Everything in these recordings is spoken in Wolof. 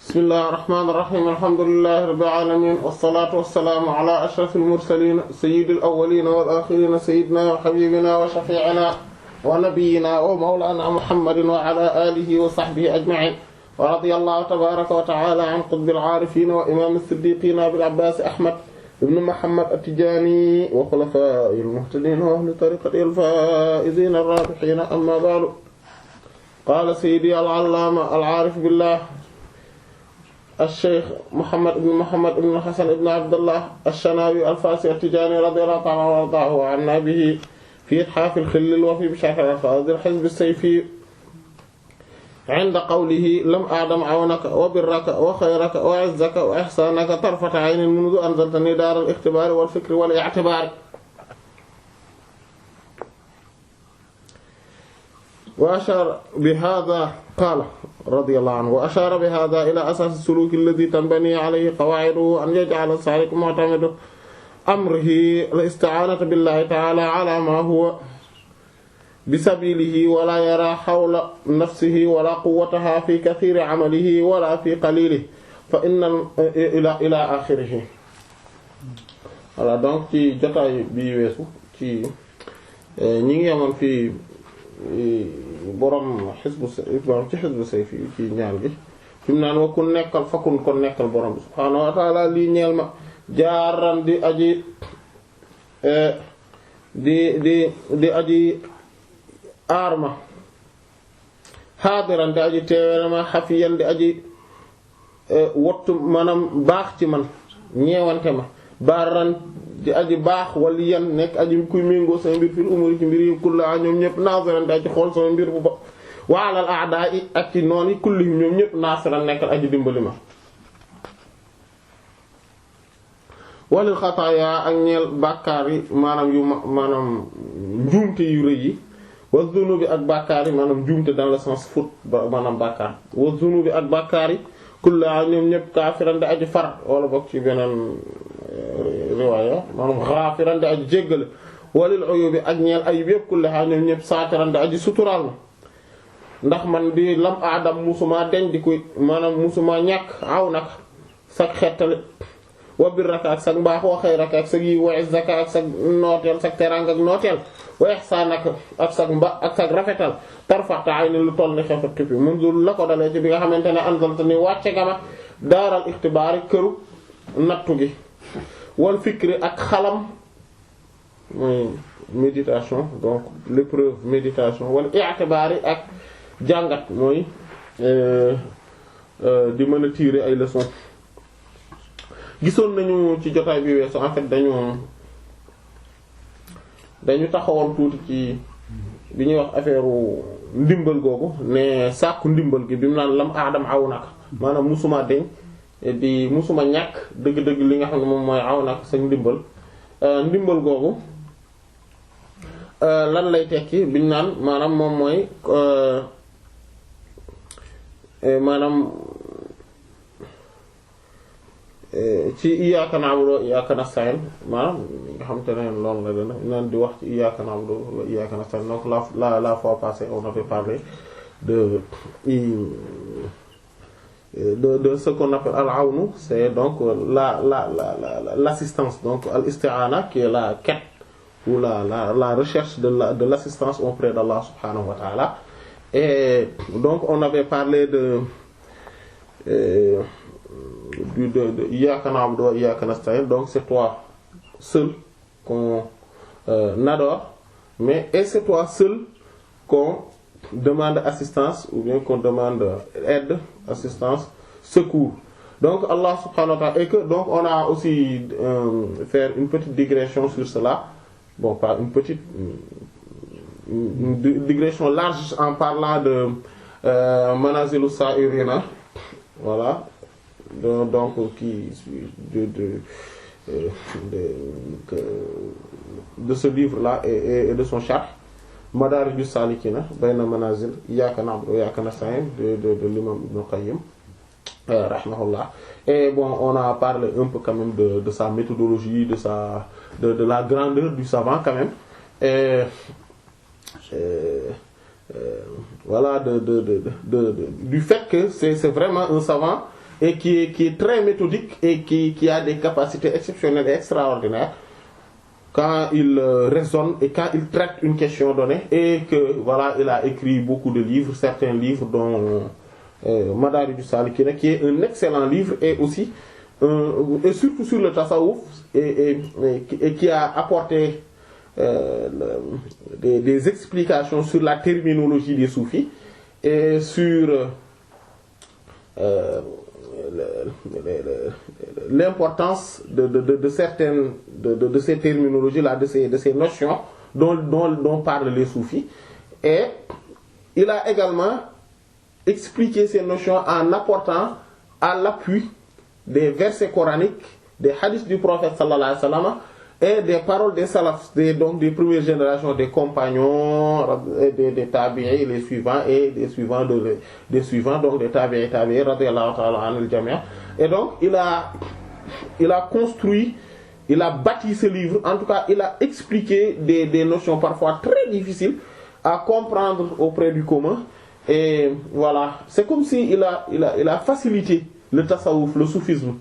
bismillahir rahmanir rahim alhamdulillahi rabbil alamin wassalatu wassalamu ala ashrafil mursalin sayyidil awwalin wal akhirin sayyidina wa habibina wa shafi'ina wa nabiyyina wa mawlana muhammadin wa ala alihi wa sahbihi ajma'in wa radiyallahu tabaraka wa ta'ala an qutbil arifin wa imam as-siddiqin abil abbas ahmad ibn muhammad at-tijani wa khulafa'il muhtadin wa ahli tariqatil faizin ar-rabihin amma ba'du qala sayyidi al-allama al-arif billah الشيخ محمد بن حسن بن عبد الله الشناوي الفاسي التجاني رضي الله تعالى عنه وارضاه وعنا به في إتحاف الخل الوفي بشرح الألفاظ الحزب السيفي عند قوله لم أعدم عونك وبرك وخيرك وعزك وإحسانك طرفة عين منذ أنزلتني دار الاختبار والفكر والاعتبار وأشار بهذا قال رضي الله عنه وأشار بهذا إلى أساس السلوك الذي تنبني عليه قواعده أن يجعل السالك معتمد أمره الاستعانة بالله تعالى على ما هو بسبيله ولا يرى حول نفسه ولا قوتها في كثير عمله ولا في قليله فإن إلى آخره. Voilà, donc ci jotaay bi weesu ci ñi ngi amoon fii borom xisbu ci xisbu sayfi ci ñaar gi fi mu naan wa ku nekkal fakun kon nekkal borom bi subhaanahu wa ta'ala lii ñeel ma jaaran di aji di aji aar ma xaadiran di aji teewere ma xafiyan di aji wottu maanaam baax ci man ñeewante ma baaran di aji baax waliyan nekk aji kuy méngoo sama mbir fil umuri ci mbir yi kulla ñoom ñëpp naasiran di aji xool sama mbir bu ba waalal a'da'i ak ci noon yi kullihim ñoom ñëpp naasiran nekkal aji dimbali ma walil xataaya ak ñeel bàkkaar yi maanaam yu maanaam njuumte yu rëy yi wa zunubi ak bàkkaar yi maanaam njuumte dans le sens faute maanaam bàkkaar wa zunubi ak bàkkaar yi kulla ñoom ñëpp kaafiran di aji far wala bokk ci beneen riwaaya maanaam xaafiran di aji jéggale walil uyubi ak ñeel ayib yëpp kullaha ñoom ñëpp saatiran di aji suturaal ma ndax man di lam aadam musuma deñ di koy maanaam musuma ñàkk aw nag sag xettali wa birraka ak sag mbaax wa xayraka ak sag yi wa izzaka ak sag nooteel sag teranga ak nooteel wa ihsaanaka ak sag rafetal tarfata ayni lu toll ni xefat xippi munzul la ko dalee ci bi nga xamante ne anzalta ni wàcce nga ma daaral ixtibaari këru nattu gi wal fikri ak xalam mooy méditation donc l'épreuve méditation wal i'tibaari ak jàngat mooy di mën a tirer ay leçons gisoon nañu ci jotaay bi weesu en fait dañu taxawoon tuuti ci bi ñuy wax affaire ndimbal googu ne sàkku ndimbal gi bi mu naan lam aadam aw naka maanaam musuma deñ di musuma ñàkk dëgg-dëgg li nga xam ne moom mooy aw nag sa ndimbal ndimbal googu lan lay tekki biñ naan maanaam moom mooy maanaam ci iyyaka na'budu wa iyyaka nasta'in maanaam nga xam te ne loolu la dana naan di wax ci iyyaka na'budu wa iyyaka nasta'in donc la fois passée on avait parlé de ce qu'on appelle al-awn, c'est donc l'assistance, donc al-isti'ana qui est la quête ou la recherche de l'assistance auprès d'Allah subhanahu wa ta'ala. Et donc on avait parlé de iyyaka na'budu wa iyyaka nasta'in, donc c'est toi seul qu'on adore, mais et c'est toi seul qu'on demande assistance ou bien qu'on demande aide, assistance, secours. Donc Allah subhanahu wa ta'ala, et que donc on a aussi faire une petite digression sur cela. Bon, pas une petite, une digression large en parlant de Manazilus Sa'irina, voilà, donc qui de ce livre-là et de son charte. Madarijus Salikina bayna manazil iyyaka na'budu wa iyyaka nasta'in de l'imam Ibn Qayyim rahimahullah. Et bon, on a parlé un peu quand même de sa méthodologie, de la grandeur du savant quand même. Et voilà du fait que c'est vraiment un savant et qui est très méthodique et qui a des capacités exceptionnelles et extraordinaires quand il raisonne et quand il traite une question donnée, et que voilà, il a écrit beaucoup de livres, certains livres dont Madarij as-Salikin, qui est un excellent livre, et aussi et surtout sur le tasawwuf, et qui a apporté des explications sur la terminologie des soufis et sur l'importance de certaines de ces terminologies là, de ces notions dont parlent les soufis. Et il a également expliqué ces notions en apportant à l'appui des versets coraniques, des hadiths du prophète sallallahu alayhi wa sallam, et des paroles des salafs, donc des premières générations, des compagnons, des tabi'i, les suivants, et des suivants des suivants, donc des tabi'i radiyallahu ta'ala anil jami'. Et donc il a construit, il a bâti ce livre, en tout cas il a expliqué des notions parfois très difficiles à comprendre auprès du commun. Et voilà, c'est comme si il a facilité le tasawwuf, le soufisme.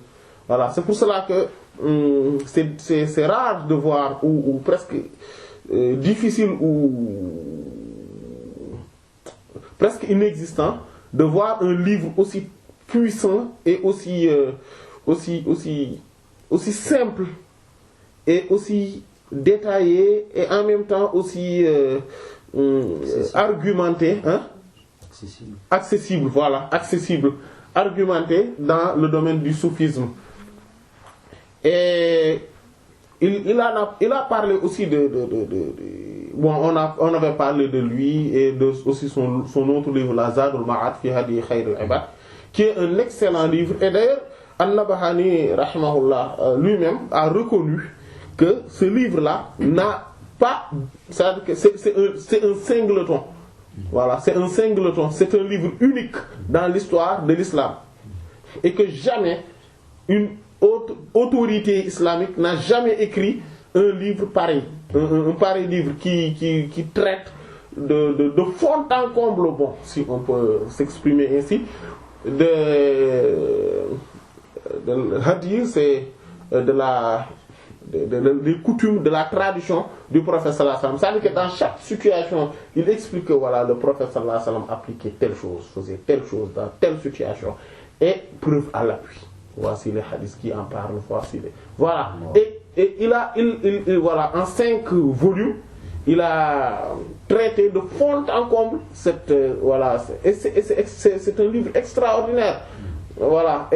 Voilà, c'est pour cela que c'est rare de voir, ou presque difficile, ou presque inexistant, de voir un livre aussi puissant et aussi simple et aussi détaillé, et en même temps aussi argumenté, hein? Accessible, voilà, accessible, argumenté dans le domaine du soufisme. Et il a parlé aussi bon, on avait parlé de lui et de aussi son autre livre, la Zadul Ma'ad fi Hadi Khayril Ibad, qui est un excellent livre. Et d'ailleurs, An-Nabhani rahimahullah lui-même a reconnu que ce livre-là n'a pas, c'est-à-dire que c'est un singleton. Voilà, c'est un singleton, c'est un livre unique dans l'histoire de l'islam, et que jamais une autre autorité islamique n'a jamais écrit un livre pareil, un pareil livre qui traite de fond en comble, bon, si on peut s'exprimer ainsi, de hadith, c'est des coutumes, de la tradition du prophète sallallahu alayhi wa sallam. C'est-à-dire que dans chaque situation, il explique que voilà, le prophète sallallahu alayhi wa sallam appliquait telle chose, faisait telle chose dans telle situation, et preuve à l'appui. Voici les hadiths qui en parlent, voici les... Voilà. Et il voilà, en 5 volumes, il a traité de fond en comble cette voilà, c'est un livre extraordinaire. Voilà.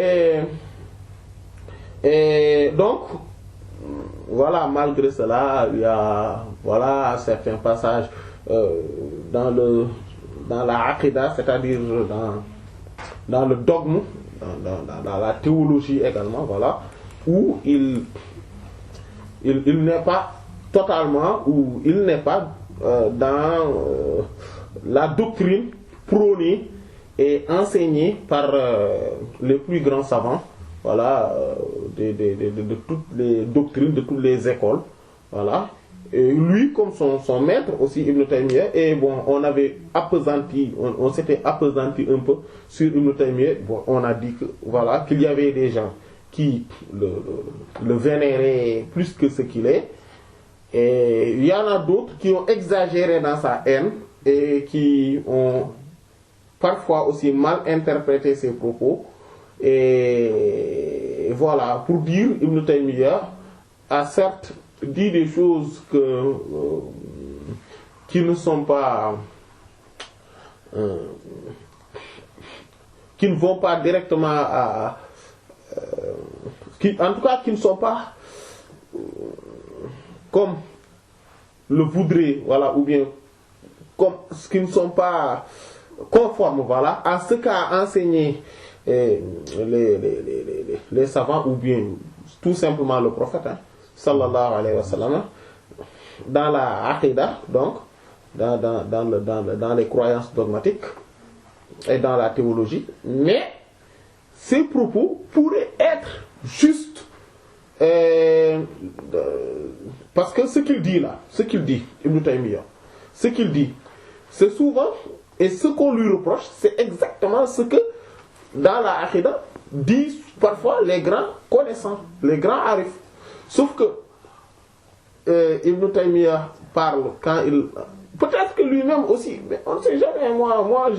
Et donc voilà, malgré cela, il y a voilà certains passages dans la aqida, c'est-à-dire dans le dogme, dans la théologie également, voilà, où il n'est pas totalement, où il n'est pas dans la doctrine prônée et enseignée par les plus grands savants, voilà, de toutes les doctrines, de toutes les écoles, voilà. Et lui, comme son maître aussi, Ibn Taymiyyah, et bon, on avait appesanti, on s'était appesanti un peu sur Ibn Taymiyyah. Bon, on a dit que voilà, qu'il y avait des gens qui le vénéraient plus que ce qu'il est, et il y en a d'autres qui ont exagéré dans sa haine et qui ont parfois aussi mal interprété ses propos. Et voilà, pour dire, Ibn Taymiyyah a certes dit des choses qui ne sont pas qui ne vont pas directement en tout cas qui ne sont pas comme le voudrait, voilà, ou bien comme qui ne sont pas conformes, voilà, à ce qu'a enseigné les savants, ou bien tout simplement le prophète, hein, sallallahu alayhi wa sallam, dans la aqidah, donc dans les croyances dogmatiques et dans la théologie. Mais ces propos pourraient être justes, parce que ce qu'il dit là, ce qu'il dit, Ibn Taymiyyah, ce qu'il dit, c'est souvent, et ce qu'on lui reproche, c'est exactement ce que dans la aqidah disent parfois les grands connaissants, les grands arifs. Sauf que Ibn Taymiyyah parle quand il... Peut-être que lui-même aussi, mais on ne sait jamais. Moi,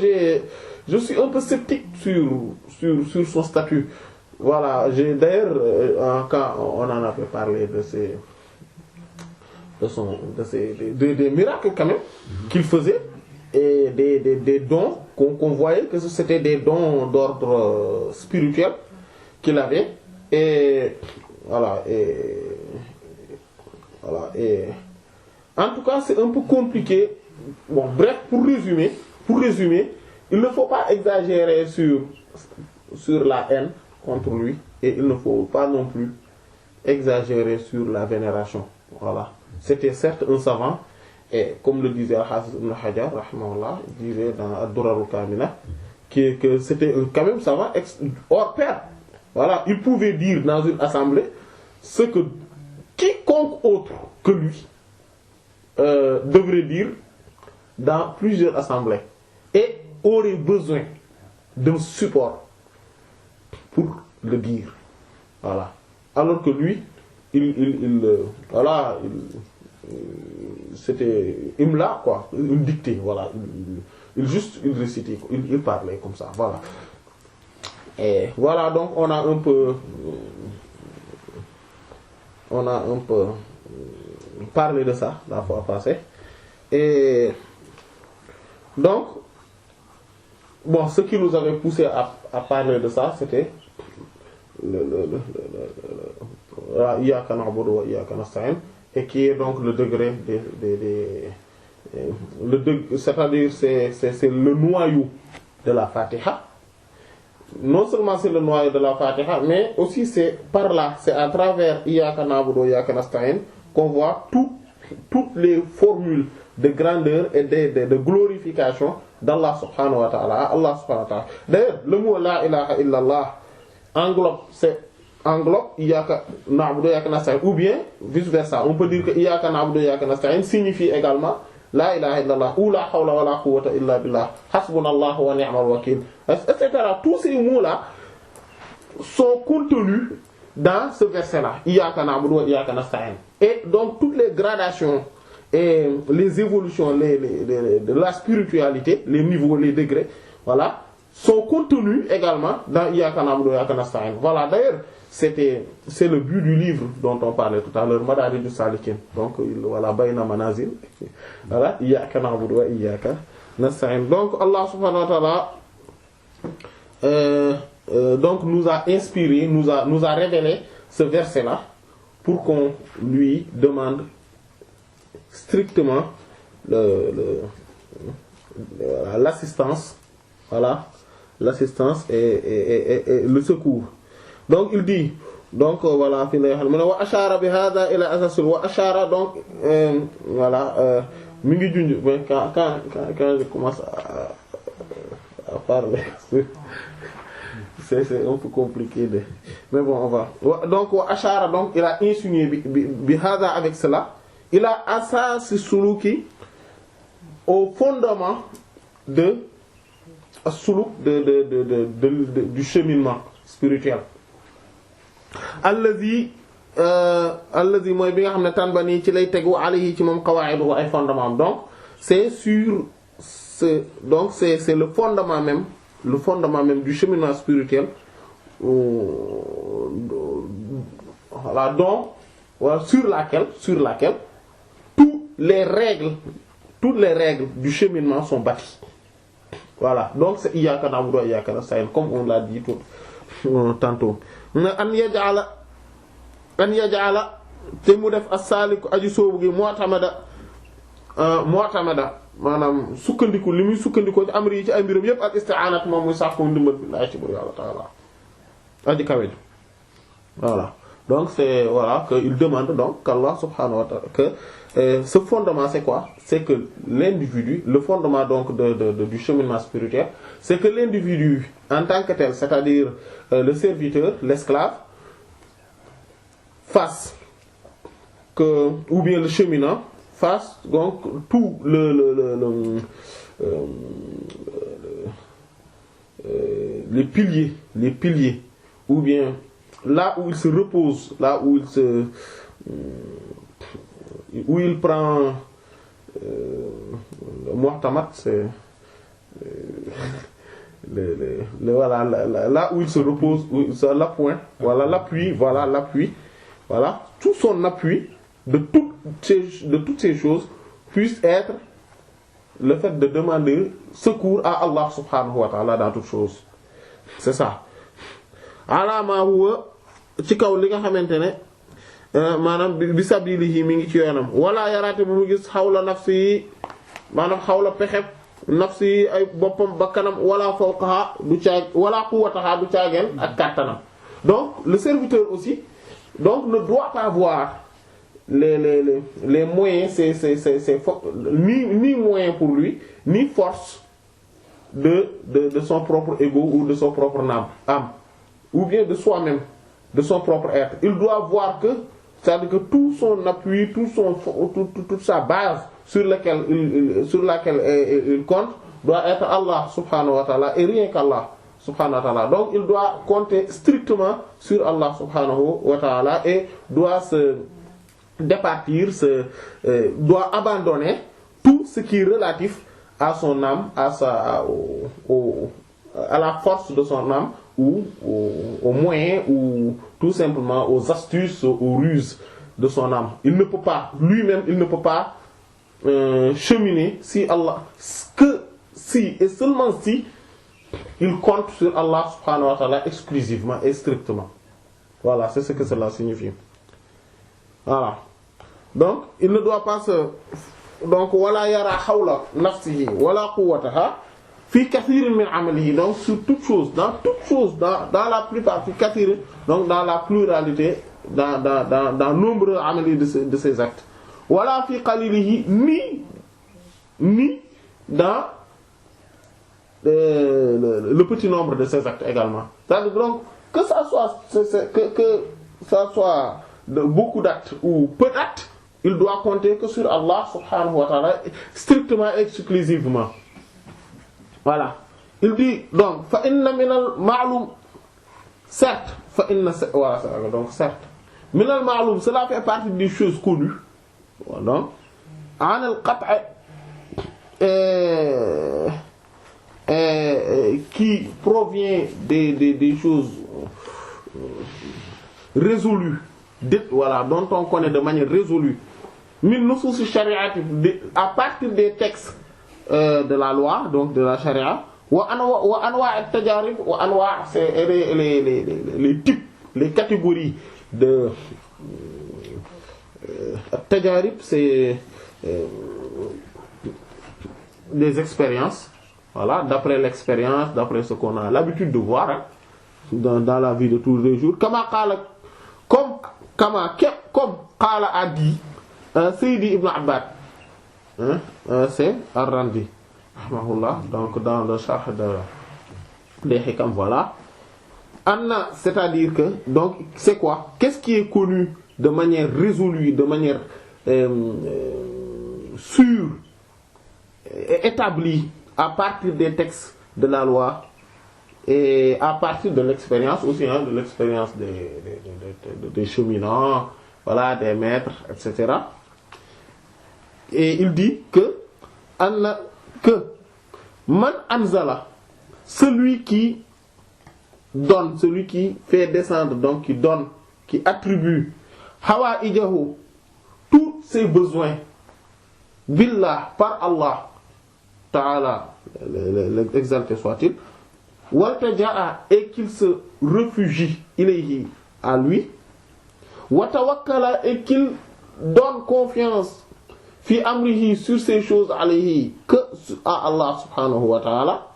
je suis un peu sceptique sur son statut. Voilà, d'ailleurs, quand on en avait parlé des miracles quand même qu'il faisait et des dons qu'on voyait que c'était des dons d'ordre spirituel qu'il avait et voilà et en tout cas c'est un peu compliqué. Bon bref, pour résumer, il ne faut pas exagérer sur la haine contre lui et il ne faut pas non plus exagérer sur la vénération. Voilà. C'était certes un savant et comme le disait Al-Hafiz Ibn Hajar rahimahullah, il disait dans Ad-Durar al-Kamila que c'était quand même savant hors pair. Voilà, il pouvait dire dans une assemblée ce que quiconque autre que lui devrait dire dans plusieurs assemblées et aurait besoin d'un support pour le dire. Voilà. Alors que lui, c'était imla quoi, une dictée, voilà. Il récitait, il parlait comme ça, voilà. Et voilà, donc on a un peu parlé de ça la fois passée. Et donc, bon, ce qui nous avait poussé à parler de ça, c'était Iyyaka na'budu wa iyyaka nasta'in, et qui est donc le degré c'est-à-dire c'est le noyau de la Fatiha. Non seulement c'est le noyau de la Fatiha, mais aussi c'est par là, c'est à travers Iyyaka na'budu wa iyyaka nasta'in qu'on voit toutes les formules de grandeur et de glorification d'Allah subhanahu wa ta'ala. Allah subhanahu wa ta'ala. D'ailleurs, le mot la ilaha illallah englobe Iyyaka na'budu wa iyyaka nasta'in, ou bien vice versa. On peut dire que Iyyaka na'budu wa iyyaka nasta'in signifie également la ilaha illallah ou la hawla wa la quwwata illa billah, hasbunallahu wa ni'mal wakil, etc. Tous ces mots-là sont contenus dans ce verset-là, Iyyaka na'budu wa iyyaka nasta'in. Et donc toutes les gradations et les évolutions de la spiritualité, les niveaux, les degrés, voilà, sont contenus également dans Iyyaka na'budu wa iyyaka nasta'in. Voilà, d'ailleurs, c'est le but du livre dont on parlait tout à l'heure, Madarijus Salikin. Donc voilà, bayna manazil. Voilà, Iyyaka na'budu wa iyyaka nasta'in. Donc Allah subhanahu wa ta'ala donc nous a inspiré, nous a révélé ce verset-là pour qu'on lui demande strictement l'assistance, voilà, l'assistance et le secours. Donc il dit, donc voilà, fi lay xam ne wa ashara bi hada ila asasul wa ashara, donc voilà, mi ngi junj mais quand je commence à parler c'est un peu compliqué mais bon, on va donc wa ashara, donc il a insinué bi hada, avec cela il a asas suluki, au fondement de as-suluk du cheminement spirituel. allazi mooy bi nga xam ne tanbani ci lay tegu alayhi ci moom qawaa'idu ay fondement. Donc c'est le fondement même du cheminement spirituel, voilà, donc voilà, sur laquelle toutes les règles du cheminement sont bâties. Voilà, donc c'est Iyyaka na'budu wa iyyaka nasta'in, comme on l'a dit tantôt. an yaj'ala te mu def as-saliku aju soobu gi mu'tamada maanaam sukkandiku li muy sukkandikoo ci amri yi ci ay mbiram yépp ak isti'anat moom muy sàkkoo ndimbal billahi ci bur Yàlla ta'ala aji kawe. Voilà, donc c'est voilà que il demande donc qu'Allah subhanahu wa ta'ala que ce fondement c'est quoi? C'est que l'individu, le fondement donc du cheminement spirituel, c'est que l'individu en tant que tel, c'est-à-dire le serviteur, l'esclave, fasse que, ou bien le cheminant fasse donc tout les piliers ou bien là où il se repose, là où il prend le mu'tamad, c'est voilà là où il se repose, l'appoint, voilà l'appui, voilà tout son appui de toutes ces choses puisse être le fait de demander secours à Allah subhanahu wa ta'ala dans toutes choses. C'est ça. Alama huwa ci kaw li nga xamante ne maanaam bi sabilihi mi ngi ci yoonam wala yaraate bu mu gis xawla nafsi yi maanaam xawla pexeb nafsi yi ay boppam bakkanam wala fawqaha du caag wala quwwataha du caageel ak kàttanam. Donc le serviteur aussi donc ne doit pas voir les moyens c'est ni moyen pour lui ni force de son propre ego ou de son propre âme ou bien de soi-même, de son propre être. Il doit voir que, c'est-à-dire que tout son appui, toute sa base sur laquelle il compte doit être Allah subhanahu wa ta'ala et rien qu'Allah subhanahu wa ta'ala. Donc il doit compter strictement sur Allah subhanahu wa ta'ala et doit se départir, doit abandonner tout ce qui est relatif à son âme, à la force de son âme, ou aux moyens, ou tout simplement aux astuces, aux ruses de son âme. Il ne peut pas, lui-même, il ne peut pas cheminer si Allah, que si et seulement si il compte sur Allah subhanahu wa ta'ala exclusivement et strictement. Voilà, c'est ce que cela signifie. Voilà. Donc, il ne doit pas donc wala yara hawla nafsihi wala quwwataha fi kathirin min amalihi, donc sur toute chose, dans la plupart, fi kathirin, donc dans la pluralité, dans nombreux amali de ses actes. Wala fi qalilihi, ni dans le petit nombre de ses actes également. C'est-à-dire donc que ça soit de beaucoup d'actes ou peu d'actes, il doit compter que sur Allah subhanahu wa ta'ala strictement et exclusivement. Voilà. Il dit donc fa inna minal ma'lum, certes fa inna voilà donc certes minal ma'lum, cela fait partie des choses connues. Donc an al qat' qui provient des choses résolues, voilà, dont on connaît de manière résolue, min nusus shari'ati, à partir des textes de la loi, donc de la charia, wa anwa' at-tajarib, wa anwa' c'est les types, les catégories de at-tajarib, c'est des expériences, voilà, d'après l'expérience, d'après ce qu'on a l'habitude de voir hein, dans la vie de tous les jours. Comme qala a dit Sayyidi Ibn Abbad, c'est Ar-Randi rahimahullah, donc dans le Sharh des Hikam, voilà. Anna, c'est-à-dire que, donc, c'est quoi? Qu'est-ce qui est connu de manière résolue, de manière sûre, établie à partir des textes de la loi et à partir de l'expérience aussi, hein, de l'expérience des cheminants, voilà, des maîtres, etc. Et il dit que man anzala, celui qui donne, celui qui fait descendre, donc qui donne, qui attribue hawaijahu, tous ses besoins, billah, par Allah ta'ala, l'exalté soit-il, waltaja'a, et qu'il se réfugie ilayhi, à lui, watawakkala, et qu'il donne confiance fi amrihi, sur ces choses alayhi, que à Allah subhanahu wa ta'ala,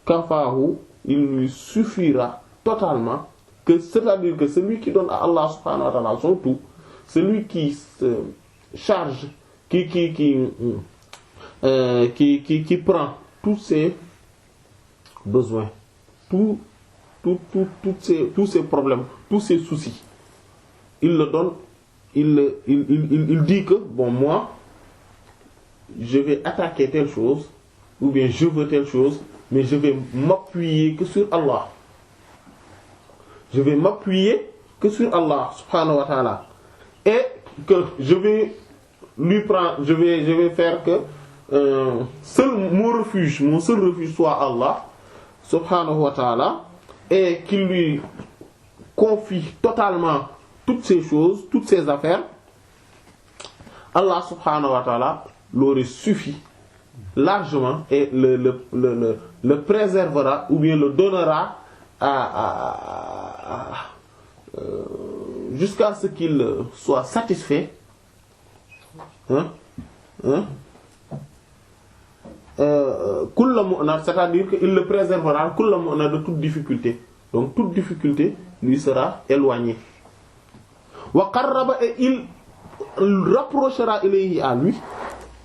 kafahu, il lui suffira totalement, que c'est-à-dire que celui qui donne à Allah subhanahu wa ta'ala son tout, celui qui se charge, qui prend tous ses besoins, tous ses problèmes, tous ses soucis, il le donne, il dit que bon, moi je vais attaquer telle chose ou bien je veux telle chose, mais je vais m'appuyer que sur Allah. je vais m'appuyer que sur Allah subhanahu wa ta'ala, et que je vais faire que mon seul refuge soit Allah subhanahu wa ta'ala, et qu'il lui confie totalement toutes ces choses, toutes ces affaires, Allah subhanahu wa ta'ala l'aurait suffi largement et le préservera ou bien le donnera jusqu'à ce qu'il soit satisfait, kulla mu'na, c'est-à-dire qu'il le préservera kulla mu'na de toute difficulté. Donc toute difficulté lui sera éloignée. Wa qarraba, et il rapprochera ilayhi à lui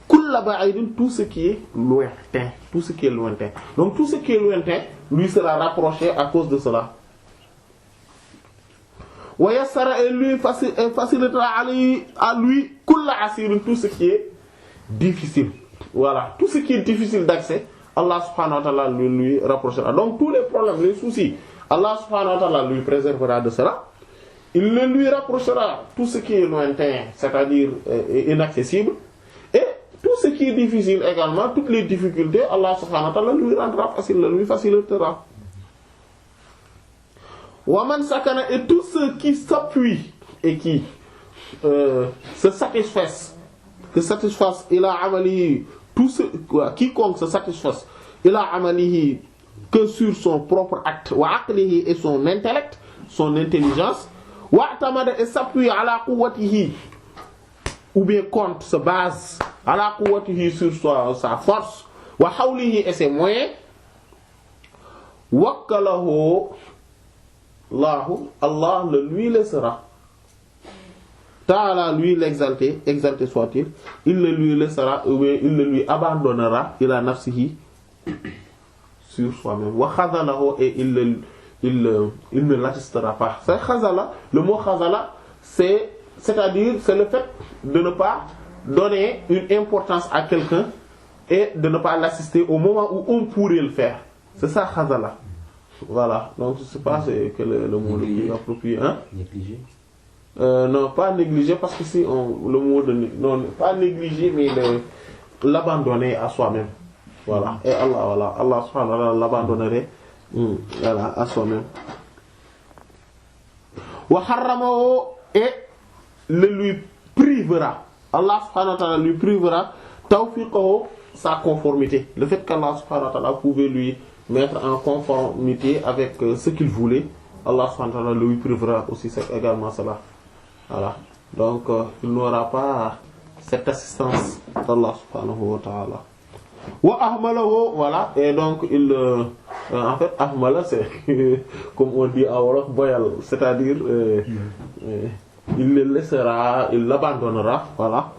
kulla ba'idin, tout ce qui est lointain, tout ce qui est lointain. Donc tout ce qui est lointain lui sera rapproché à cause de cela. Wa yassara, et lui facilitera à lui kulla asirin, tout ce qui est difficile. Voilà, tout ce qui est difficile d'accès, Allah subhanahu wa ta'ala lui rapprochera. Donc tous les problèmes, les soucis, Allah subhanahu wa ta'ala lui préservera de cela. Il lui rapprochera tout ce qui est lointain, c'est-à-dire inaccessible, et tout ce qui est difficile également, toutes les difficultés, Allah subhanahu wa ta'ala lui rendra facile, lui facilitera. Wa man sakana, et tous ceux qui s'appuient et qui se satisfassent, ila amalihi, quiconque se satisfasse ila amalihi, que sur son propre acte, wa aqlihi, et son intellect, son intelligence, wa tamada, et s'appuie ala quwwatihi, ou bien compte, se base ala quwwatihi sur sa force, wa hawlihi, et ses moyens, wakkalahu Allah le lui laissera, ta'ala, lui l'exalté, exalté soit-il, il le lui laissera, ou bien il le lui abandonnera ila nafsihi, sur soi-même, wa khazalahu, et il ne l'attestera pas. C'est khazala, le mot khazala, c'est-à-dire c'est le fait de ne pas donner une importance à quelqu'un et de ne pas l'assister au moment où on pourrait le faire. C'est ça khazala. Voilà, donc je sais pas c'est quel est le mot le plus approprié, hein? Négliger. Non, pas négliger, parce que si le mot de non, pas négliger, mais l'abandonner à soi-même. Voilà. Et Allah subhanahu wa ta'ala l'abandonnerait voilà, à soi-même. Wa harramahu, et le lui privera. Allah subhanahu wa ta'ala lui privera tawfiqahu, sa conformité. Le fait qu'Allah subhanahu wa ta'ala pouvait lui mettre en conformité avec ce qu'il voulait, Allah subhanahu wa ta'ala lui privera aussi également cela. Voilà. Donc il n'aura pas cette assistance d'Allah subhanahu wa ta'ala. Wa ahmalahu, voilà, et donc il en fait ahmala, c'est comme on dit en wolof, boyal, c'est-à-dire il le laissera, il l'abandonnera, voilà.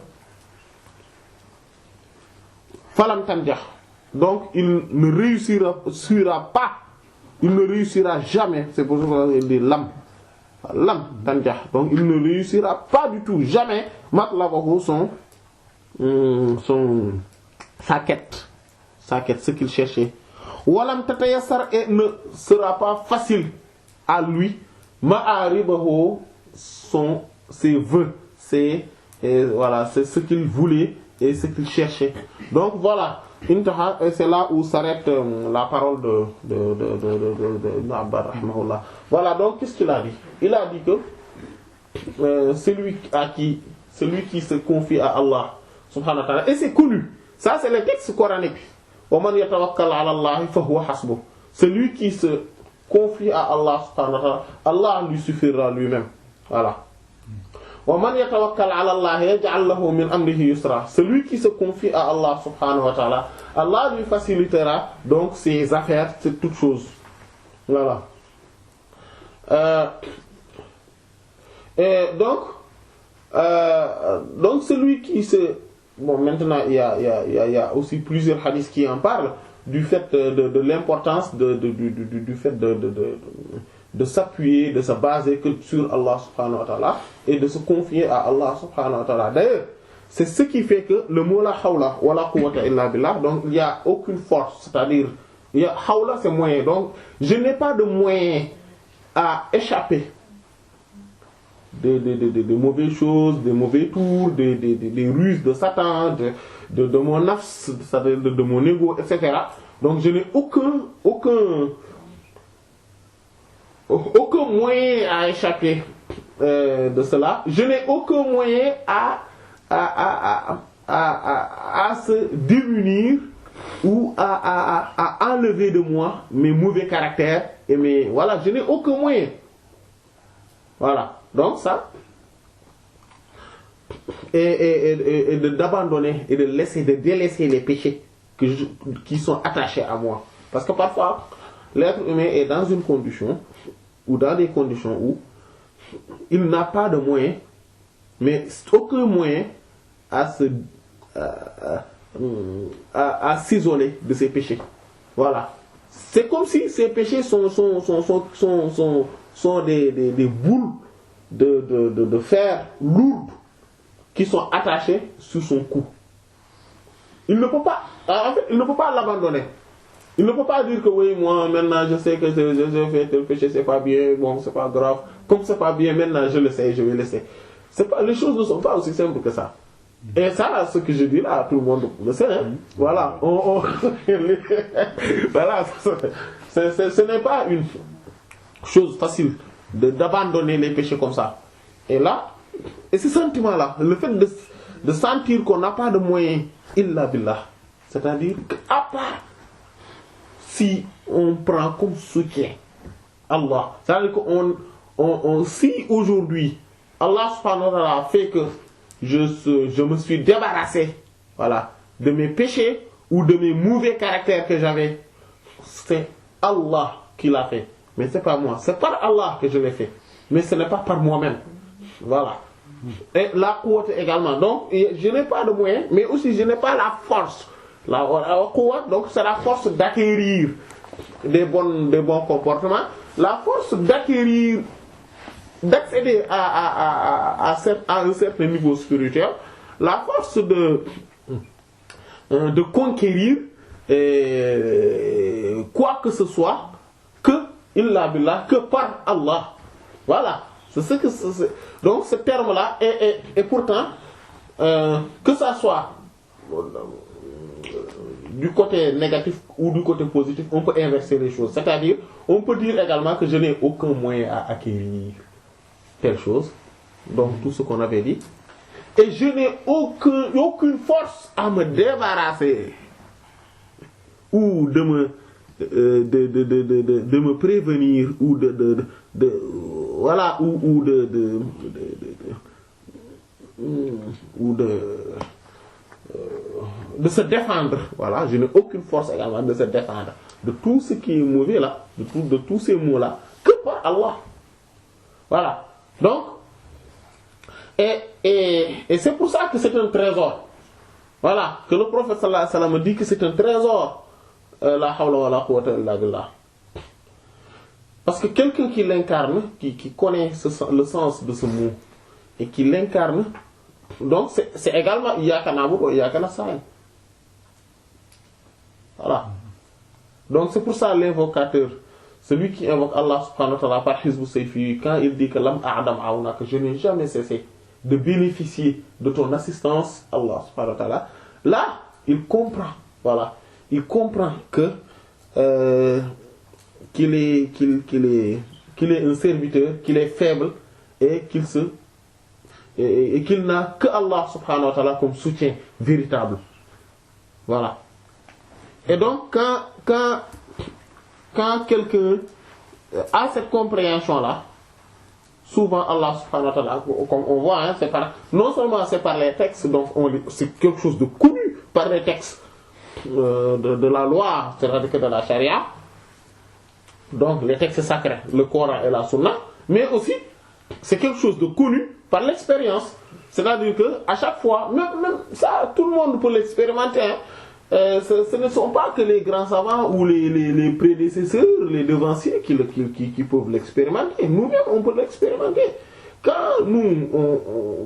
Falam tanjah, donc il ne réussira jamais, c'est pour ça qu'il dit lam tanjah, donc il ne réussira pas du tout, jamais, matlabahu, sa quête, ce qu'il cherchait. Walam tatayassar, et ne sera pas facile à lui, ma'aribahu, ses vœux, voilà, c'est ce qu'il voulait et ce qu'il cherchait. Donc voilà, intaha, et c'est là où s'arrête la parole de Ibn Abbas rahimahullah. Voilà, donc qu'est-ce qu'il a dit? Il a dit que celui qui se confie à Allah subhanahu wa ta'ala, et c'est connu. Ça, c'est le texte coranique. Wa man yatawakkal 'ala Allah fa huwa hasbuh. Celui qui se confie à Allah subhanahu wa ta'ala, Allah lui suffira lui-même. Voilà. Wa man yatawakkal 'ala Allah yaj'al lahu min amrihi yusra. Celui qui se confie à Allah subhanahu wa ta'ala, Allah lui facilitera donc ses affaires, c'est toutes choses. Voilà. Et donc celui qui se bon, maintenant il y a aussi plusieurs hadiths qui en parlent du fait de l'importance du fait de s'appuyer, de se baser que sur Allah subhanahu wa ta'ala et de se confier à Allah subhanahu wa ta'ala. D'ailleurs, c'est ce qui fait que le mot la hawla wa la quwwata illa billah, donc il n'y a aucune force, c'est-à-dire il y a hawla, c'est moyen, donc je n'ai pas de moyen à échapper des mauvaises choses, des mauvais tours, des ruses de Satan, de mon nafs, de mon ego, etc. Donc je n'ai aucun moyen à échapper de cela. Je n'ai aucun moyen à se démunir ou à enlever de moi mes mauvais caractères et mes voilà, je n'ai aucun moyen. Voilà. Donc ça et d'abandonner et de délaisser les péchés qui sont attachés à moi. Parce que parfois l'être humain est dans une condition ou dans des conditions où il n'a pas de moyen, mais aucun moyen à s'isoler de ses péchés. Voilà. C'est comme si ces péchés sont des boules de fer lourdes qui sont attachées sur son cou. Il ne peut pas, en fait, il ne peut pas l'abandonner. Il ne peut pas dire que oui, moi maintenant je sais que je fais tel péché, c'est pas bien, bon c'est pas grave. Comme c'est pas bien, maintenant je le sais, je vais laisser. C'est pas, les choses ne sont pas aussi simples que ça. Et ça, ce que je dis là, tout le monde le sait. Hein? Voilà, voilà, ce n'est pas une chose facile d'abandonner les péchés comme ça. Et là, et ce sentiment-là, le fait de sentir qu'on n'a pas de moyens, illa billah, c'est-à-dire qu'à part si on prend comme soutien Allah, c'est-à-dire qu'on si aujourd'hui Allah subhanahu wa ta'ala a fait que je me suis débarrassé, voilà, de mes péchés ou de mes mauvais caractères que j'avais, c'est Allah qui l'a fait, mais c'est pas moi, c'est par Allah que je l'ai fait, mais ce n'est pas par moi-même, voilà. Et la quwwat également, donc je n'ai pas de moyens, mais aussi je n'ai pas la force. La quwwat, donc c'est la force d'acquérir des bons comportements, la force d'accéder à un certain niveau spirituel, la force de conquérir quoi que ce soit que illa billah, que par Allah. Voilà, c'est ce que c'est. Donc ce terme-là est pourtant que ça soit du côté négatif ou du côté positif, on peut inverser les choses. C'est-à-dire, on peut dire également que je n'ai aucun moyen à acquérir telle chose, donc tout ce qu'on avait dit, et je n'ai aucune force à me débarrasser ou de me prévenir ou voilà ou de se défendre. Voilà, je n'ai aucune force également de se défendre de tout ce qui est mauvais là, de tous ces mots là, que par Allah. Voilà. Donc, et c'est pour ça que c'est un trésor. Voilà, que le prophète sallallahu alayhi wa sallam dit que c'est un trésor. La hawla wa la quwwata illa billah. Parce que quelqu'un qui l'incarne, qui connaît le sens de ce mot et qui l'incarne, donc c'est également iyyaka na'budu wa iyyaka nasta'in. Voilà. Donc c'est pour ça l'invocateur, celui qui invoque Allah subhanahu wa ta'ala par hizbu sayfi, quand il dit que lam a'dam auna, que je n'ai jamais cessé de bénéficier de ton assistance, Allah subhanahu wa ta'ala, là il comprend, voilà, il comprend que qu'il est un serviteur, qu'il est faible et qu'il n'a que Allah subhanahu wa ta'ala comme soutien véritable. Voilà. Et donc quand quelqu'un a cette compréhension là, souvent Allah subhanahu wa ta'ala, comme on voit, hein, non seulement c'est par les textes, donc c'est quelque chose de connu par les textes de la loi, c'est-à-dire que de la charia, donc les textes sacrés, le Coran et la Sunna, mais aussi c'est quelque chose de connu par l'expérience. C'est-à-dire que à chaque fois, même ça, tout le monde peut l'expérimenter. Hein. Ce ne sont pas que les grands savants ou les prédécesseurs, les devanciers qui peuvent l'expérimenter. Nous-mêmes, on peut l'expérimenter. Quand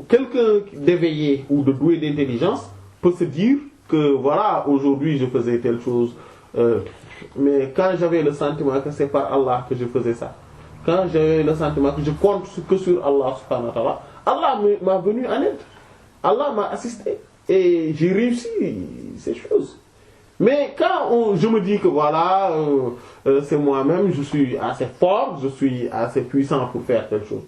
quelqu'un d'éveillé ou de doué d'intelligence peut se dire que voilà, aujourd'hui je faisais telle chose, mais quand j'avais le sentiment que c'est par Allah que je faisais ça, quand j'ai le sentiment que je compte que sur Allah subhanahu wa ta'ala, Allah m'a venu en aide. Allah m'a assisté. Et j'ai réussi ces choses. Mais quand je me dis que voilà, c'est moi-même, je suis assez fort, je suis assez puissant pour faire telle chose,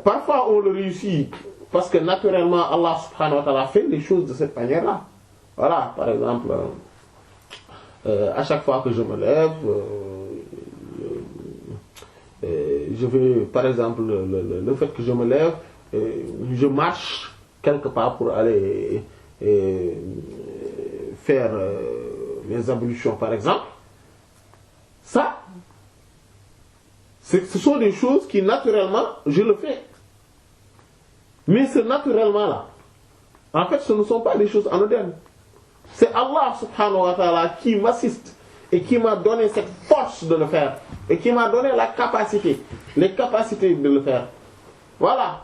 parfois on le réussit parce que naturellement Allah subhanahu wa ta'ala fait les choses de cette manière-là. Voilà, par exemple, à chaque fois que je me lève, je vais, par exemple, le fait que je me lève, je marche quelque part pour aller faire mes ablutions, par exemple. Ça, ce sont des choses qui, naturellement, je le fais. Mais ce naturellement-là, en fait, ce ne sont pas des choses anodines. C'est Allah subhanahu wa ta'ala qui m'assiste et qui m'a donné cette force de le faire. Et qui m'a donné les capacités de le faire. Voilà.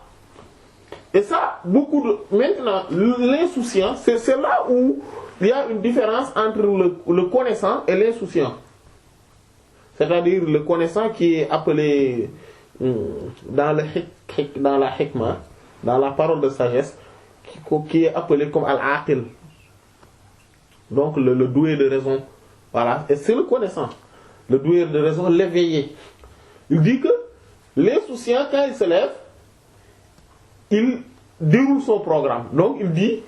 Et ça, maintenant, l'insouciant, c'est là où il y a une différence entre le connaissant et l'insouciant. C'est-à-dire le connaissant qui est appelé dans la hikmah, dans la parole de sagesse, qui est appelé comme al-aqil. Donc le doué de raison. Voilà. Et c'est le connaissant. Le doué de raison, l'éveillé. Il dit que l'insouciant, quand il se lève, il déroule son programme. Donc il dit,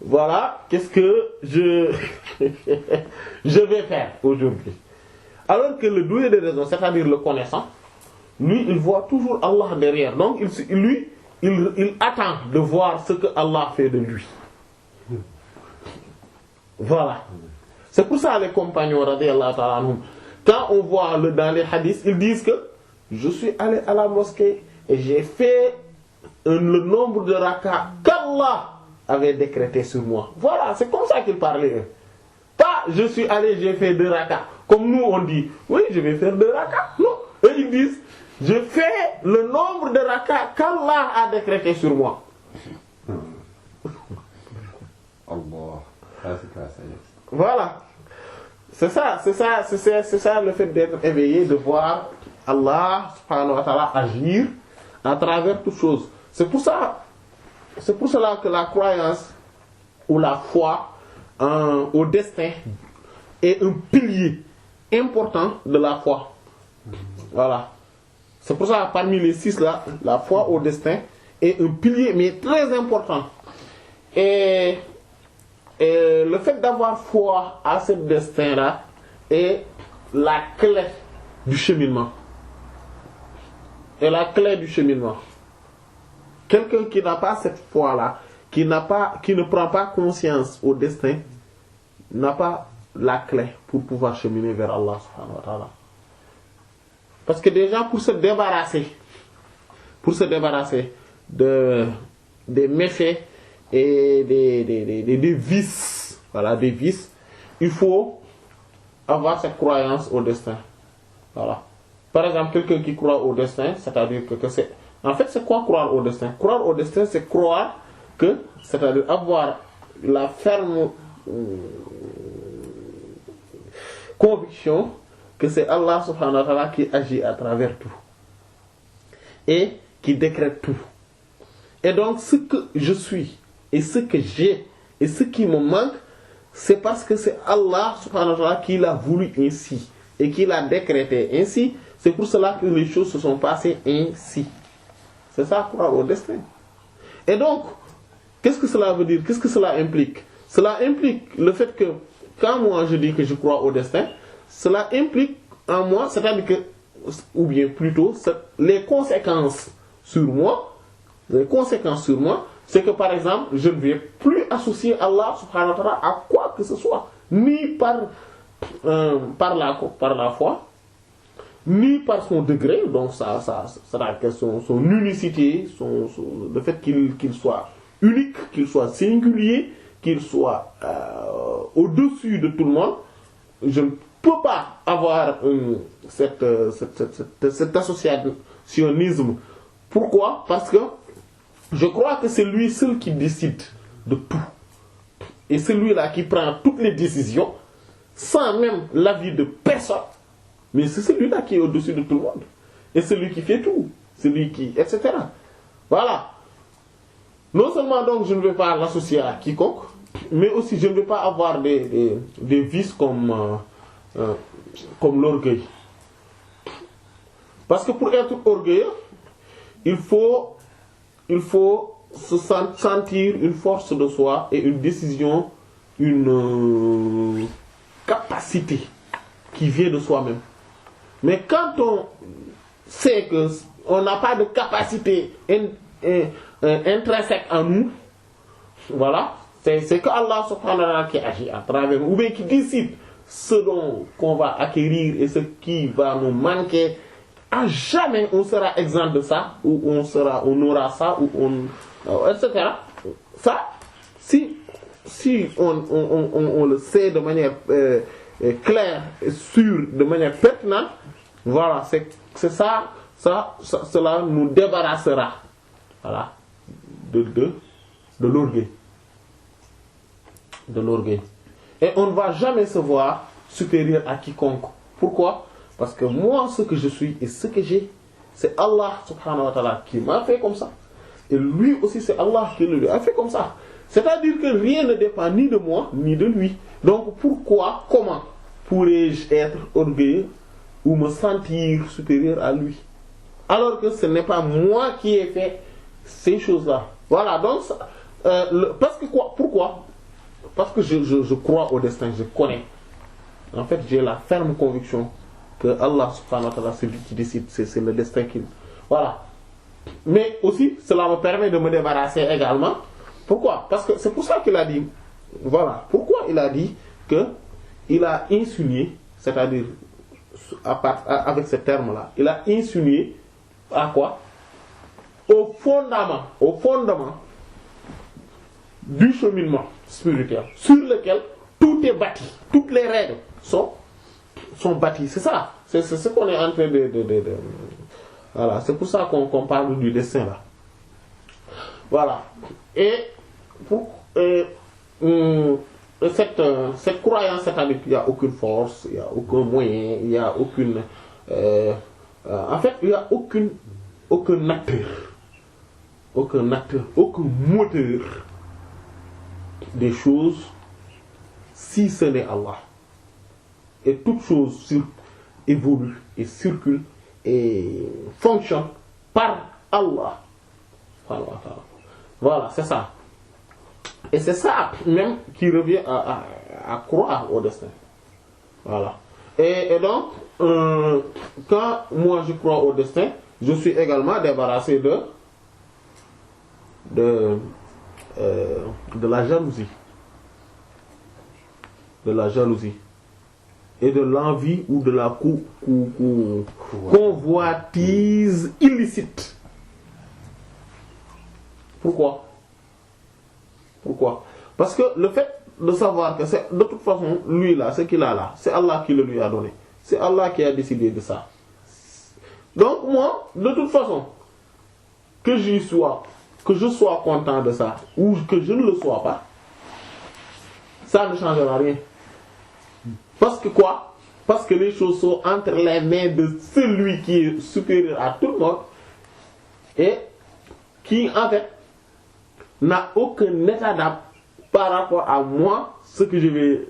voilà, qu'est-ce que je vais faire aujourd'hui. Alors que le doué de raison, c'est-à-dire le connaissant, lui, il voit toujours Allah derrière. Donc il attend de voir ce que Allah fait de lui. Voilà. C'est pour ça les compagnons, radiyallahu ta'ala anhum, quand on voit dans les hadiths, ils disent que je suis allé à la mosquée et j'ai fait le nombre de rakats qu'Allah avait décrété sur moi. Voilà, c'est comme ça qu'ils parlaient. Pas je suis allé, j'ai fait 2 rakats. Comme nous on dit, oui, je vais faire 2 rakats. Non, eux ils disent, je fais le nombre de rakats qu'Allah a décrété sur moi. Allah. C'est la sagesse. Voilà. C'est ça le fait d'être éveillé, de voir Allah subhanahu wa ta'ala agir à travers toutes choses. C'est pour cela que la croyance ou la foi au destin est un pilier important de la foi. Voilà. C'est pour ça parmi les 6 là, la foi au destin est un pilier mais très important. Et le fait d'avoir foi à ce destin-là est la clé du cheminement. Et la clé du cheminement. Quelqu'un qui n'a pas cette foi-là, qui ne prend pas conscience au destin, n'a pas la clé pour pouvoir cheminer vers Allah subhanahu wa ta'ala. Parce que déjà pour se débarrasser des méfaits et des vices, voilà, des vices, il faut avoir cette croyance au destin. Voilà. Par exemple, quelqu'un qui croit au destin, c'est-à-dire que c'est... En fait, c'est quoi croire au destin? Croire au destin, c'est croire que, c'est-à-dire avoir la ferme conviction que c'est Allah subhanahu wa ta'ala qui agit à travers tout. Et qui décrète tout. Et donc, ce que je suis, et ce que j'ai, et ce qui me manque, c'est parce que c'est Allah subhanahu wa ta'ala qui l'a voulu ainsi. Et qui l'a décrété ainsi. C'est pour cela que les choses se sont passées ainsi. C'est ça, croire au destin. Et donc, qu'est-ce que cela veut dire? Qu'est-ce que cela implique? Cela implique le fait que, quand moi je dis que je crois au destin, cela implique en moi, c'est-à-dire que, ou bien plutôt, les conséquences sur moi, c'est que par exemple, je ne vais plus associer Allah subhanahu wa ta'ala à quoi que ce soit, ni par la foi, ni par son degré, donc son unicité, le fait qu'il soit unique, qu'il soit singulier, qu'il soit au-dessus de tout le monde. Je ne peux pas avoir cet associationnisme. Pourquoi? Parce que je crois que c'est lui seul qui décide de tout. Et c'est lui là qui prend toutes les décisions, sans même l'avis de personne. mais c'est celui-là qui est au-dessus de tout le monde. Et celui qui fait tout. Celui qui... etc. Voilà. Non seulement donc je ne vais pas l'associer à quiconque, mais aussi je ne vais pas avoir des vices comme l'orgueil. Parce que pour être orgueilleux, il faut se sentir une force de soi et une décision, une capacité qui vient de soi-même. Mais quand on sait que on n'a pas de capacité intrinsèque en nous, voilà, c'est que Allah subhanahu wa ta'ala qui agit à travers nous, ou bien qui décide ce dont qu'on va acquérir et ce qui va nous manquer. À jamais on sera exempt de ça, ou on aura ça, ou etc. Ça, si on le sait de manière claire et sûre, de manière pertinente, voilà, c'est ça, cela nous débarrassera, voilà, de l'orgueil, et on ne va jamais se voir supérieur à quiconque. Pourquoi? Parce que moi, ce que je suis et ce que j'ai, c'est Allah subhanahu wa ta'ala qui m'a fait comme ça. Et lui aussi, c'est Allah qui lui a fait comme ça. C'est-à-dire que rien ne dépend ni de moi, ni de lui. Donc comment pourrais-je être orgueilleux ou me sentir supérieur à lui? Alors que ce n'est pas moi qui ai fait ces choses-là. Voilà, donc, pourquoi? Parce que je crois au destin, je connais. En fait, j'ai la ferme conviction que Allah subhanahu wa ta'ala, c'est lui qui décide, c'est le destin qui... Voilà. Mais aussi, cela me permet de me débarrasser également. Pourquoi? Parce que c'est pour ça qu'il a dit... Voilà. Pourquoi il a dit que il a insinué, c'est-à-dire avec ce terme-là, il a insinué à quoi? Au fondement du cheminement spirituel sur lequel tout est bâti, toutes les règles sont bâties. C'est ça. C'est ce qu'on est en train de voilà. C'est pour ça qu'on parle du destin là. Voilà. Et cette croyance, c'est-à-dire qu'il n'y a aucune force, il n'y a aucun moyen, il n'y a aucune... en fait, il n'y a aucun acteur, aucun moteur des choses si ce n'est Allah. Et toute chose évolue et circule et fonctionne par Allah. Voilà, c'est ça. Et c'est ça même qui revient à croire au destin. Voilà. Et donc, quand moi je crois au destin, je suis également débarrassé de la jalousie. De la jalousie. Et de l'envie ou de la convoitise illicite. Pourquoi? Parce que le fait de savoir que c'est de toute façon lui là, ce qu'il a là, c'est Allah qui le lui a donné. C'est Allah qui a décidé de ça. Donc moi, de toute façon, que je sois content de ça ou que je ne le sois pas, ça ne changera rien. Parce que quoi? Parce que les choses sont entre les mains de celui qui est supérieur à tout le monde et qui en fait n'a aucun état d'âme par rapport à moi, ce que je vais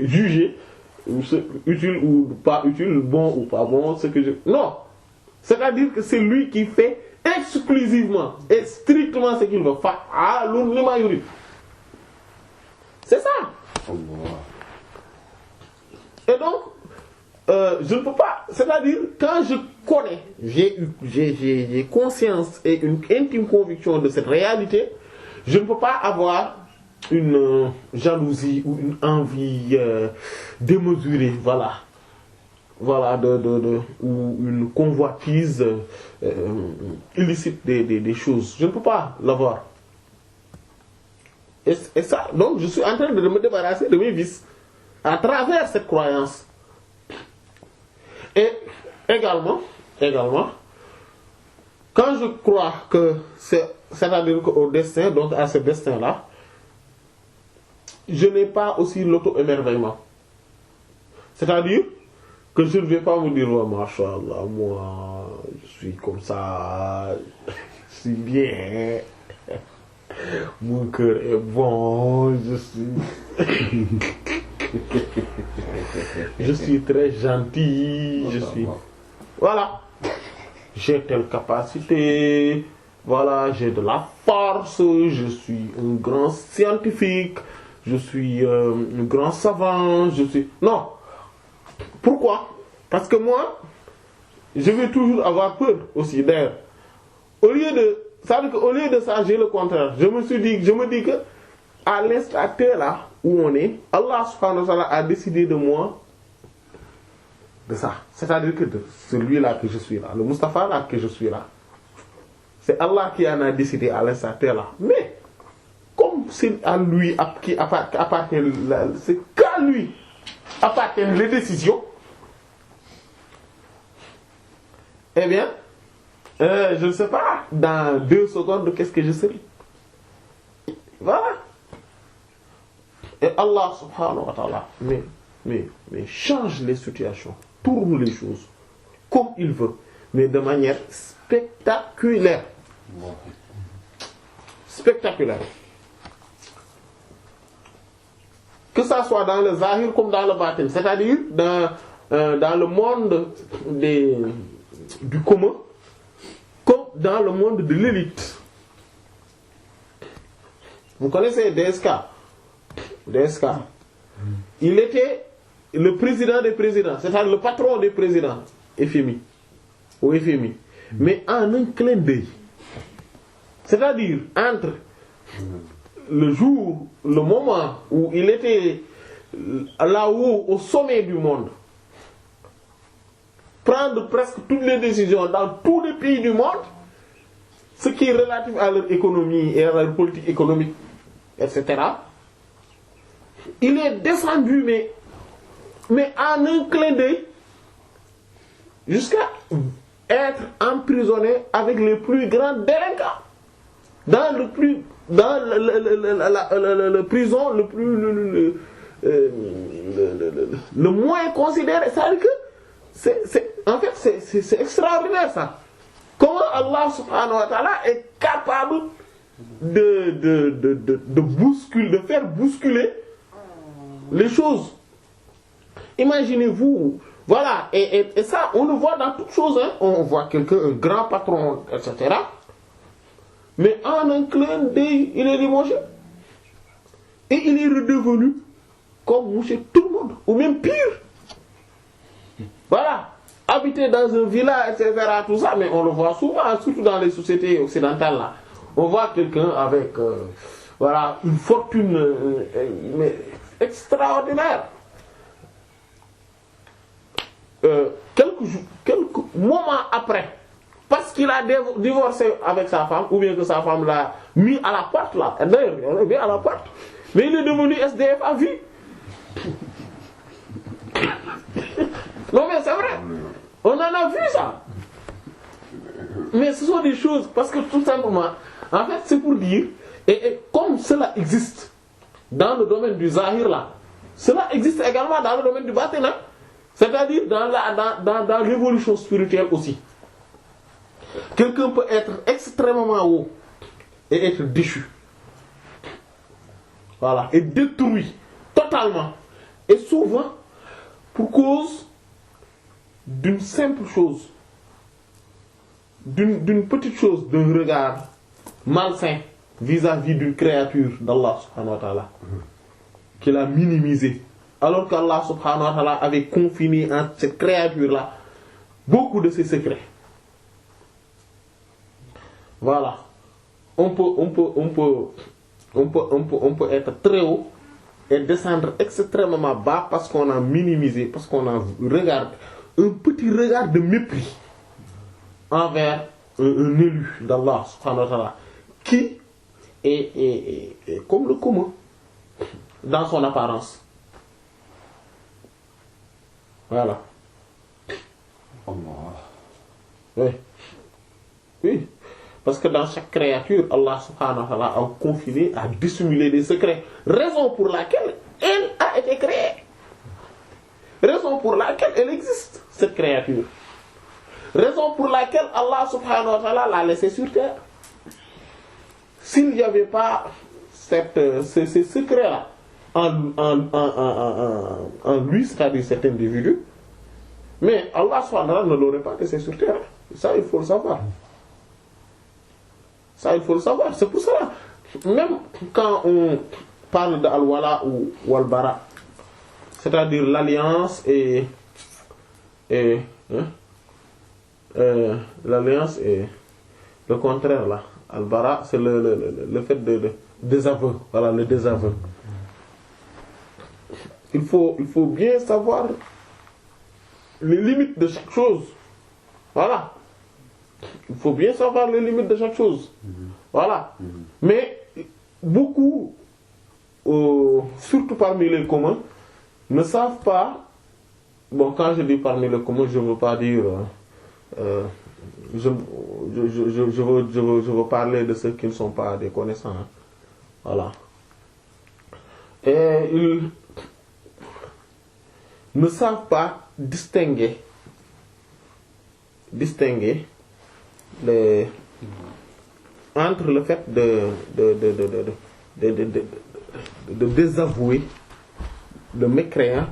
juger utile ou pas utile, bon ou pas bon, ce que je... Non. C'est-à-dire que c'est lui qui fait exclusivement et strictement ce qu'il veut. C'est ça. Et donc, je ne peux pas... C'est-à-dire, quand je connais, j'ai conscience et une intime conviction de cette réalité, je ne peux pas avoir une jalousie ou une envie démesurée, voilà, ou une convoitise illicite des choses. Je ne peux pas l'avoir. Et ça, donc, je suis en train de me débarrasser de mes vices à travers cette croyance. Et également, quand je crois que c'est-à-dire qu'au destin, donc à ce destin-là, je n'ai pas aussi l'auto-émerveillement. C'est-à-dire, que je ne vais pas me dire ouais, machallah, moi je suis comme ça, je suis bien, mon cœur est bon, je suis très gentil, je suis voilà, j'ai telle capacité, voilà, j'ai de la force, je suis un grand scientifique, je suis un grand savant, je suis non. Pourquoi? Parce que moi, je vais toujours avoir peur aussi d'ailleurs. Au lieu de ça, j'ai le contraire. Je me dis que à l'instant là où on est, Allah subhanahu wa ta'ala a décidé de moi de ça. C'est-à-dire que de celui-là que je suis là, le Mustafa là que je suis là. C'est Allah qui en a décidé à l'instant là. Mais comme c'est à lui qui appartient, c'est qu'à lui appartiennent les décisions. Eh bien, je ne sais pas, dans 2 secondes, qu'est-ce que je serai? Voilà. Et Allah subhanahu wa ta'ala, mais change les situations, tourne les choses comme il veut, mais de manière spectaculaire. Spectaculaire. Que ça soit dans le zahir comme dans le batin, c'est-à-dire dans le monde du commun, comme dans le monde de l'élite. Vous connaissez DSK? DSK. Il était le président des présidents, c'est-à-dire le patron des présidents, FMI, au FMI. Mais en un clin d'œil. C'est-à-dire entre le moment où il était là-haut, au sommet du monde, prendre presque toutes les décisions dans tous les pays du monde, ce qui est relatif à leur économie et à leur politique économique, etc. Il est descendu, mais en un clin d'œil, jusqu'à être emprisonné avec les plus grands délinquants. Dans le prison le moins considéré. C'est-à-dire que en fait c'est extraordinaire ça. Comment Allah subhanahu wa ta'ala est capable de faire bousculer les choses. Imaginez-vous, voilà, et ça on le voit dans toutes choses, hein. On voit quelqu'un, un grand patron, etc. Mais en un clin d'œil, il est limogé. Et il est redevenu comme monsieur tout le monde, ou même pire. Voilà, habiter dans un village, etc., tout ça, mais on le voit souvent, surtout dans les sociétés occidentales là. On voit quelqu'un avec, voilà, une fortune mais extraordinaire. Quelques moments après, parce qu'il a divorcé avec sa femme, ou bien que sa femme l'a mis à la porte là, d'ailleurs, il est mis à la porte, mais il est devenu SDF à vie. Non mais c'est vrai, on en a vu ça. Mais ce sont des choses, parce que tout simplement, en fait c'est pour dire, et comme cela existe dans le domaine du zahir là, cela existe également dans le domaine du batin là, c'est-à-dire dans l'évolution spirituelle aussi. Quelqu'un peut être extrêmement haut et être déchu. Voilà, et détruit totalement. Et souvent, pour cause d'une simple chose, d'une petite chose, d'un regard malsain vis-à-vis d'une créature d'Allah subhanahu wa ta'ala, qu'il a minimisé. Alors qu'Allah subhanahu wa ta'ala avait confiné en cette créature-là beaucoup de ses secrets. Voilà. On peut être très haut et descendre extrêmement bas parce qu'on a minimisé, parce qu'on a un petit regard de mépris envers un élu d'Allah subhanahu wa ta'ala qui est comme le commun dans son apparence. Voilà. Oui. Oui. Parce que dans chaque créature, Allah subhanahu wa ta'ala a confiné, a dissimulé des secrets. Raison pour laquelle elle a été créée. Raison pour laquelle elle existe. cette créature. Raison pour laquelle Allah subhanahu wa ta'ala l'a laissé sur terre. S'il n'y avait pas ce secret-là en lui, c'est-à-dire cet individu, mais Allah subhanahu wa ta'ala ne l'aurait pas laissé sur terre. Ça, il faut le savoir. Ça, il faut le savoir. C'est pour cela, même quand on parle de al-wala ou al-bara, c'est-à-dire l'alliance et l'alliance et le contraire là. Al-bara, c'est le fait de désaveu. Voilà, le désaveu. Il faut bien savoir les limites de chaque chose. Voilà. Il faut bien savoir les limites de chaque chose. Voilà. Mais beaucoup, surtout parmi les communs, ne savent pas. Bon, quand je dis parmi les communs, je ne veux pas dire. Je veux parler de ceux qui ne sont pas des connaissants. Hein. Voilà. Et ils ne savent pas distinguer entre le fait de désavouer le mécréant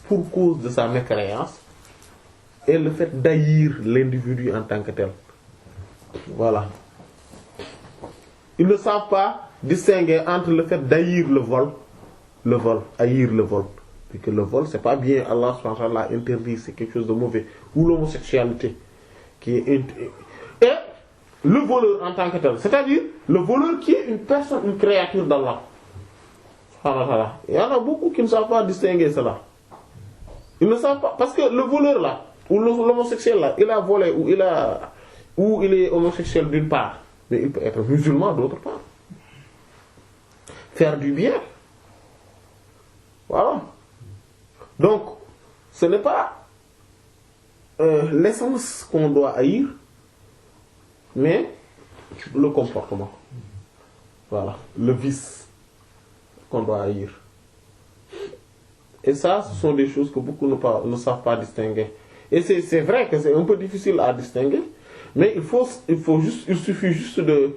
pour cause de sa mécréance et le fait d'haïr l'individu en tant que tel. Voilà. Ils ne savent pas distinguer entre le fait d'haïr haïr le vol. Puis que le vol, c'est pas bien, Allah subhanahu wa ta'ala interdit, c'est quelque chose de mauvais. Ou l'homosexualité, qui est et le voleur en tant que tel, c'est-à-dire le voleur qui est une personne, une créature d'Allah. Subhanahu wa ta'ala. Il y en a beaucoup qui ne savent pas distinguer cela. Ils ne savent pas, parce que le voleur là, ou l'homosexuel là, il a volé, ou il est homosexuel d'une part, mais il peut être musulman d'autre part. Faire du bien. Voilà. Donc, ce n'est pas l'essence qu'on doit haïr, mais le comportement. Voilà. Le vice qu'on doit haïr. Et ça, ce sont des choses que beaucoup ne savent pas distinguer. Et c'est vrai que c'est un peu difficile à distinguer, mais il suffit juste de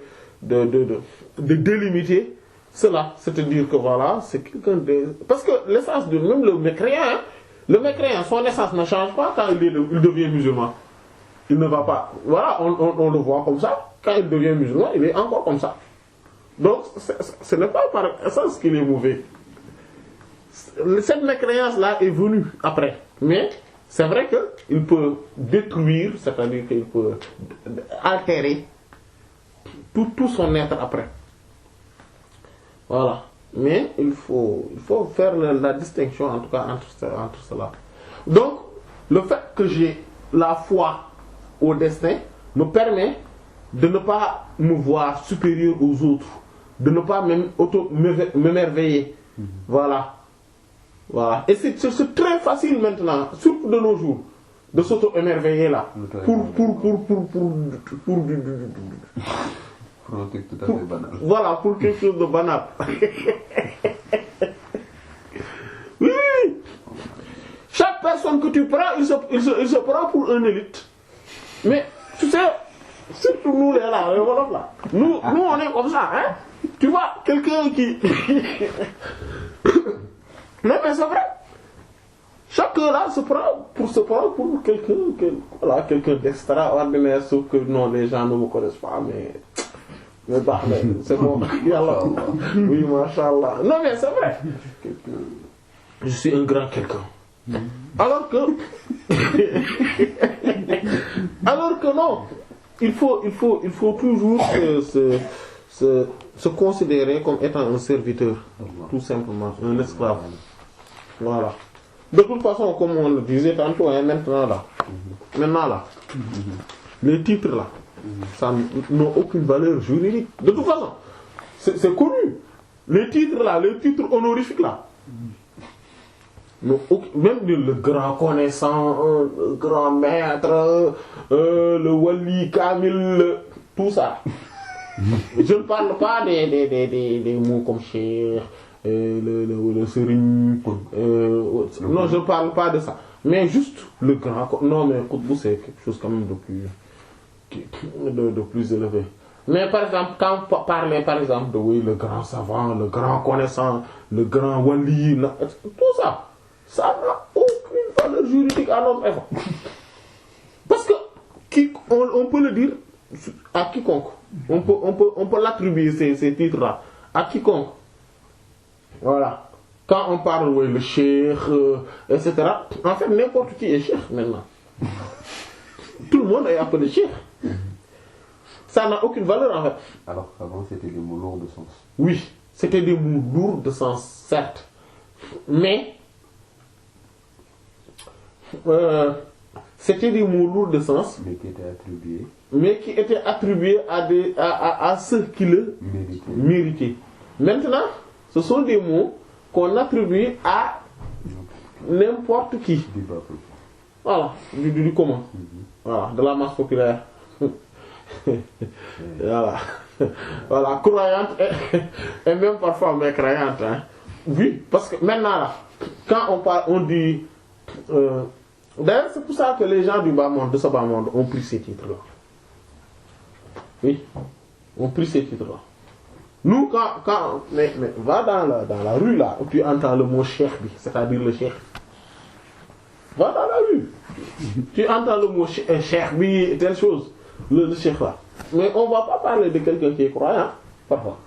délimiter cela. C'est-à-dire que voilà, c'est quelqu'un de... Parce que l'essence de même le mécréant, son essence ne change pas quand il devient musulman. Il ne va pas... Voilà, on le voit comme ça. Quand il devient musulman, il est encore comme ça. Donc, ce n'est pas par essence qu'il est mauvais. Cette mécréance-là est venue après. Mais c'est vrai qu'il peut détruire, c'est-à-dire qu'il peut altérer tout son être après. Voilà. Mais il faut faire la distinction, en tout cas, entre cela. Donc, le fait que j'ai la foi au destin me permet de ne pas me voir supérieur aux autres, de ne pas même m'émerveiller. Voilà. Voilà. Et c'est très facile maintenant, surtout de nos jours, de s'auto-émerveiller là. Voilà, pour quelque chose de banal. Oui. Chaque personne que tu prends, il se prend pour un élite. Mais, tu sais, surtout nous les là, les Wolofs là. Nous on est comme ça, hein. Tu vois, quelqu'un qui... Non mais c'est vrai. Chacun là se prend pour quelqu'un d'extraordinaire, sauf que non, les gens ne me connaissent pas, mais bah, c'est bon. Yallah. Oui, mashallah. Non mais c'est vrai. Je suis un grand quelqu'un. Alors que non, il faut toujours se considérer comme étant un serviteur, tout simplement, un esclave. Voilà. De toute façon, comme on le disait tantôt, maintenant là, les titres là, ça n'ont aucune valeur juridique. De toute façon, c'est connu. Les titres là, les titres honorifiques là, même le grand connaissant, le grand maître, le wali kamil, tout ça. Je ne parle pas des mots comme cheikh, le serigne. Non, je ne parle pas de ça. mais juste le grand non mais Qutb c'est quelque chose quand même de plus élevé. Mais par exemple quand on parlait par exemple de oui le grand savant, le grand connaissant, le grand wali, tout ça n'a aucune valeur juridique à notre époque. Parce que on peut le dire à quiconque. On peut l'attribuer ces titres-là à quiconque. Voilà. Quand on parle oui le cheikh, etc. En fait n'importe qui est cheikh maintenant. Tout le monde est appelé cheikh. Ça n'a aucune valeur en fait. Alors qu'avant c'était des mots lourds de sens. Oui, c'était des mots lourds de sens, certes. Mais c'était des mots lourds de sens. Mais qui étaient attribués à ceux qui le méritaient. Maintenant, ce sont des mots qu'on attribue à n'importe qui. Voilà, du commun. Voilà, de la masse populaire. Voilà, croyante et même parfois mécroyante. Hein. Oui, parce que maintenant là, quand on parle, on dit. D'ailleurs, c'est pour ça que les gens du bas monde, de ce bas monde, ont pris ces titres-là. Oui, ont pris ces titres-là. Nous, mais va dans la rue là, où tu entends le mot cheikh, c'est-à-dire le cheikh. Va dans la rue, tu entends le mot cheikh, telle chose, le cheikh là. Mais on va pas parler de quelqu'un qui est croyant, parfois.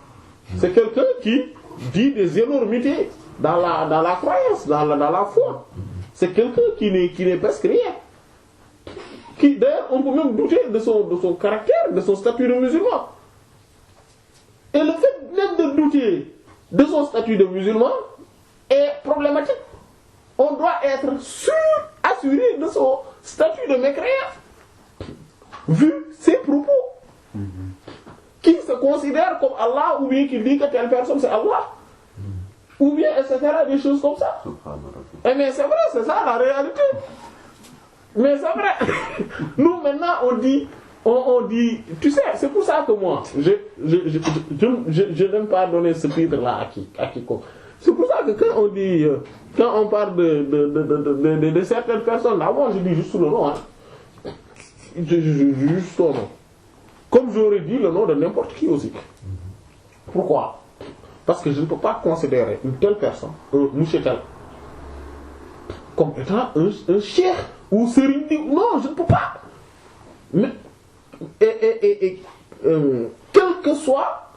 C'est quelqu'un qui dit des énormités dans la croyance, dans la foi. C'est quelqu'un qui n'est presque rien. D'ailleurs, on peut même douter de son caractère, de son statut de musulman. Et le fait même de douter de son statut de musulman est problématique. On doit être assuré de son statut de mécréant, vu ses propos. Qui se considère comme Allah, ou bien qui dit que telle personne c'est Allah, ou bien etc. des choses comme ça. Mais c'est vrai, c'est ça la réalité. Mais c'est vrai. Nous maintenant on dit, tu sais, c'est pour ça que moi, je n'aime pas donner ce titre-là à quiconque. C'est pour ça que quand on parle de certaines personnes, là, moi je dis juste le nom, hein. Juste son nom. Comme j'aurais dit le nom de n'importe qui aussi. Pourquoi? Parce que je ne peux pas considérer une telle personne, monsieur tel, comme étant un cheikh ou sëriñ di. Non, je ne peux pas. Mais quelle que soit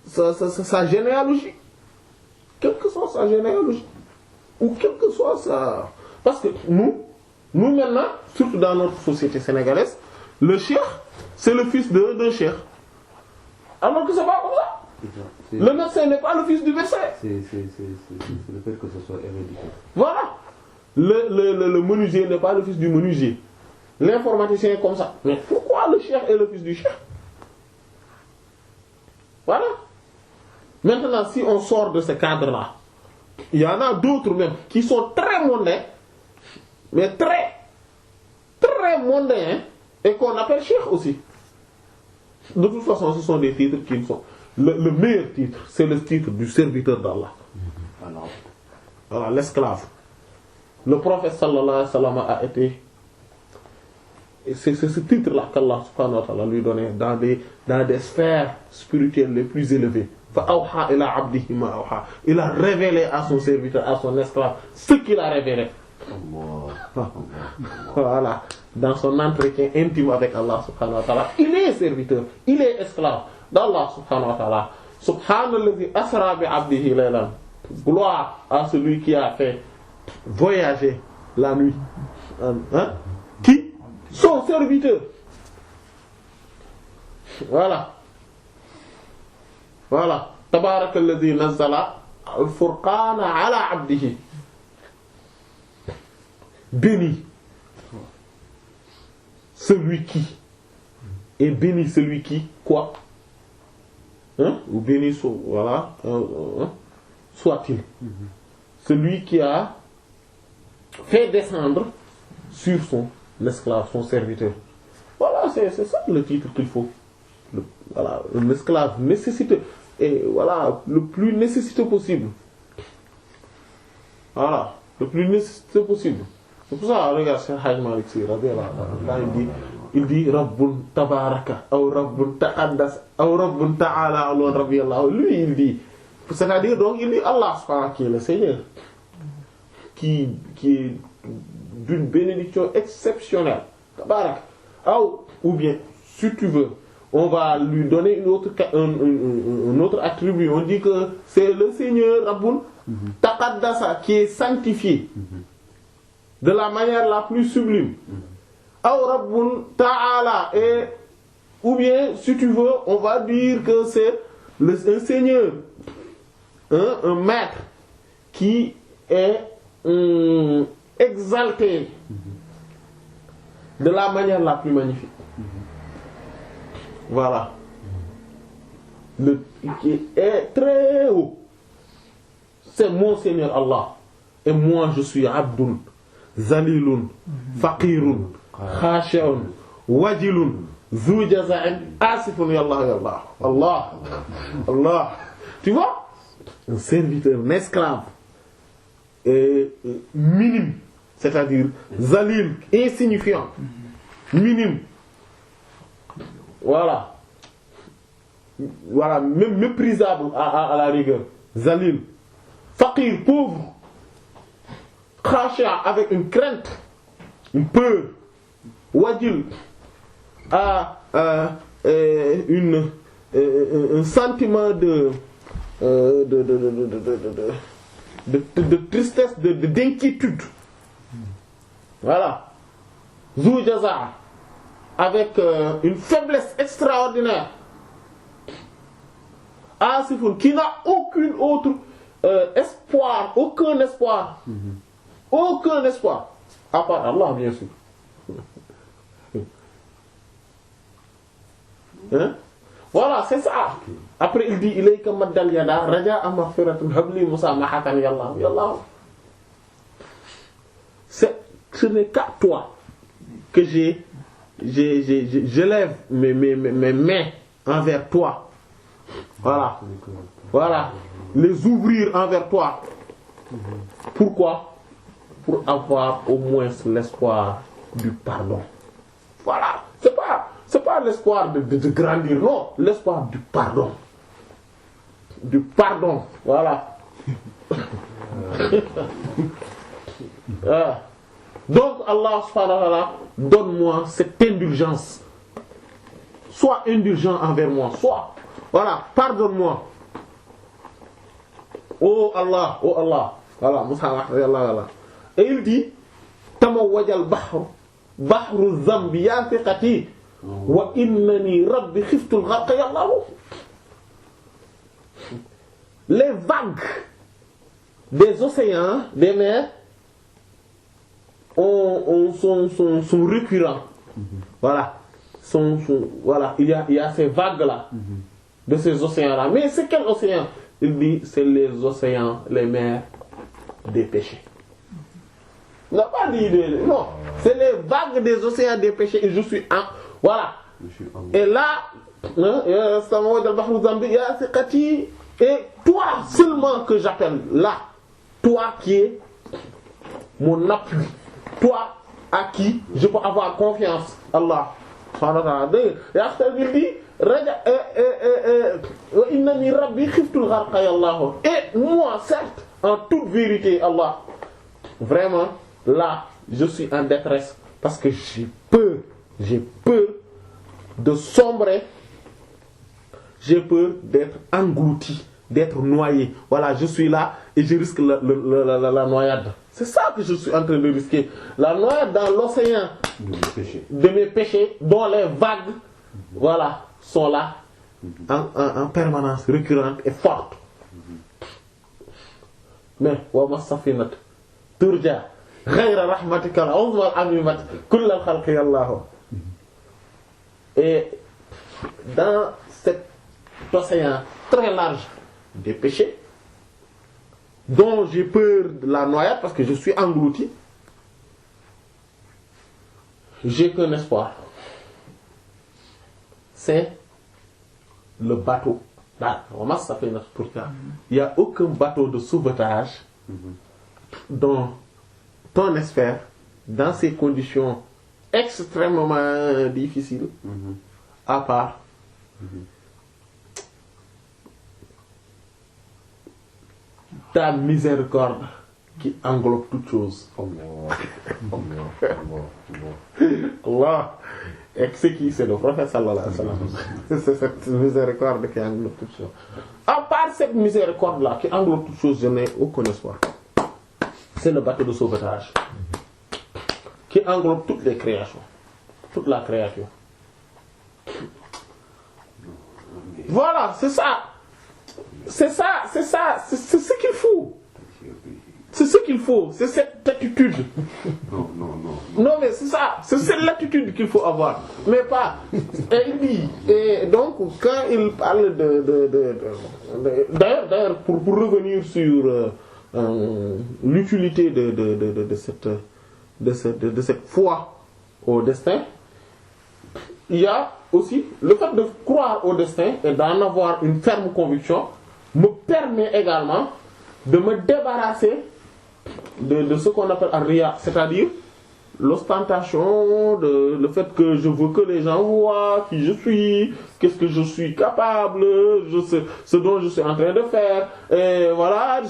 sa généalogie, quelle que soit sa généalogie, ou quelle que soit sa... Parce que nous maintenant, surtout dans notre société sénégalaise, le cheikh, c'est le fils d'un cheikh. Alors que c'est pas comme ça. Le médecin n'est pas le fils du médecin. C'est le fait que ce soit héréditaire. Voilà. Le menuisier n'est pas le fils du menuisier. L'informaticien est comme ça. Mais pourquoi le cheikh est le fils du cheikh? Voilà. Maintenant, si on sort de ce cadre-là, il y en a d'autres même qui sont très mondains, mais très, très mondains, et qu'on appelle cheikh aussi. De toute façon, ce sont des titres qui sont... Le meilleur titre, c'est le titre du serviteur d'Allah. Voilà, l'esclave. Le prophète sallallahu alayhi wa sallam a été... C'est ce titre-là qu'Allah subhanahu wa ta'ala lui donnait dans des sphères spirituelles les plus élevées. Fa awha ila abdihi ma awha. Il a révélé à son serviteur, à son esclave, ce qu'il a révélé. Voilà. Dans son entretien intime avec Allah subhanahu wa ta'ala, il est serviteur, il est esclave d'Allah subhanahu wa ta'ala. Subhanalladhi asra bi abdihi laylan. Gloire à celui qui a fait voyager la nuit. Hein? Qui? Son serviteur. Voilà. Voilà. Tabarakalladhi nazzala al-furqana ala abdihi. Béni celui qui. Et béni celui qui, quoi? Hein? Ou béni, voilà, soit-il. Celui qui a fait descendre sur son esclave, son serviteur. Voilà, c'est ça le titre qu'il faut. Voilà, un esclave nécessiteux. Et voilà, le plus nécessiteux possible. Voilà. le plus nécessaire possible. C'est pour ça, regarde Cheikh Hadj Malick Sy radiyallahu anhu, il dit Rabbun tabaraka aw Rabbun taqaddas aw Rabbun ta'ala Allah radiyallahu lui il dit, c'est-à-dire donc il dit Allah subhanahu qui est le Seigneur, qui est d'une bénédiction exceptionnelle, tabarak, ou bien si tu veux on va lui donner un autre attribut, on dit que c'est le Seigneur Rabbun taqaddasa qui est sanctifié de la manière la plus sublime, aw Rabbun ta'ala, et ou bien si tu veux on va dire que c'est un Seigneur, un maître qui est exalté de la manière la plus magnifique. Voilà. Qui est très haut. C'est mon Seigneur Allah. Et moi je suis abdun, zalilun, faqirun, khashi'un, wajilun, zu jaza'in, asifun yallah yallah. Allah. Allah. Tu vois? Un serviteur, un esclave. Minime. C'est-à-dire zalil, insignifiant. Minime. Voilà, même méprisable à la rigueur. Zalil, faqir, pauvre, khashi'a, avec une crainte, une peur, wajil, un sentiment de tristesse, d'inquiétude. Voilà, zu jaza', avec une faiblesse extraordinaire. Asifun, qui n'a aucun autre espoir, aucun espoir, aucun espoir, à part Allah bien sûr. Hein? Voilà, c'est ça. Après il dit ilayka maddal yada raja'a maghfiratin habli musamahatan yallah yallah. Ce n'est qu'à toi que j'élève mes mains envers toi. Voilà. Voilà. Les ouvrir envers toi. Pourquoi? Pour avoir au moins l'espoir du pardon. Voilà. C'est pas l'espoir de grandir, non. L'espoir du pardon. Du pardon. Voilà. Donc Allah subhanahu wa ta'ala, donne-moi cette indulgence. Sois indulgent envers moi. Sois. Voilà, pardonne-moi. Oh Allah, oh Allah. Voilà, Moussa Allah. Et il dit tamawwajal bahru dhanbi ya thiqati wa innani rabbi khiftul gharqa ya Allah. Les vagues des océans, des mers sont récurrents. Voilà. Voilà, il y a ces vagues-là, de ces océans-là. Mais c'est quel océan? Il dit, c'est les océans, les mers des péchés. Il n'a pas dit non, c'est les vagues des océans des péchés. Et je suis en... Voilà. Et là, et toi seulement que j'appelle, là, toi qui es mon appui, toi à qui je peux avoir confiance, Allah. Et moi, certes, en toute vérité, Allah, vraiment, là, je suis en détresse parce que j'ai peur de sombrer, j'ai peur d'être englouti, d'être noyé. Voilà, je suis là et je risque la noyade. C'est ça que je suis en train de risquer. La noyade dans l'océan de mes péchés, dont les vagues, voilà, sont là, en permanence, récurrentes et fortes. Mais, wa masafinat turja ghayra rahmatika al-uzma al-amimat kull al-khalqi Allah. Et dans cet océan très large des péchés, dont j'ai peur de la noyade parce que je suis englouti, j'ai qu'un espoir. C'est le bateau. Il n'y a aucun bateau de sauvetage dont ton espère dans ces conditions extrêmement difficiles à part ta miséricorde qui englobe toute chose. Allah. Et c'est qui? C'est le prophète sallallahu alayhi wa sallam. C'est cette miséricorde qui englobe toute chose. À part cette miséricorde-là qui englobe toute chose, je n'ai aucun espoir. C'est le bateau de sauvetage qui englobe toutes les créations, toute la créature. Voilà, c'est ça. C'est ce qu'il faut. C'est ce qu'il faut, c'est cette attitude. Non, mais c'est ça, c'est cette l'attitude qu'il faut avoir. Mais pas. Et il dit, et donc, quand il parle d'ailleurs, pour revenir sur l'utilité de cette foi au destin, il y a aussi le fait de croire au destin et d'en avoir une ferme conviction me permet également de me débarrasser de ce qu'on appelle ar-riya, c'est-à-dire l'ostentation, le fait que je veux que les gens voient qui je suis, qu'est-ce que je suis capable, je sais ce dont je suis en train de faire, et voilà,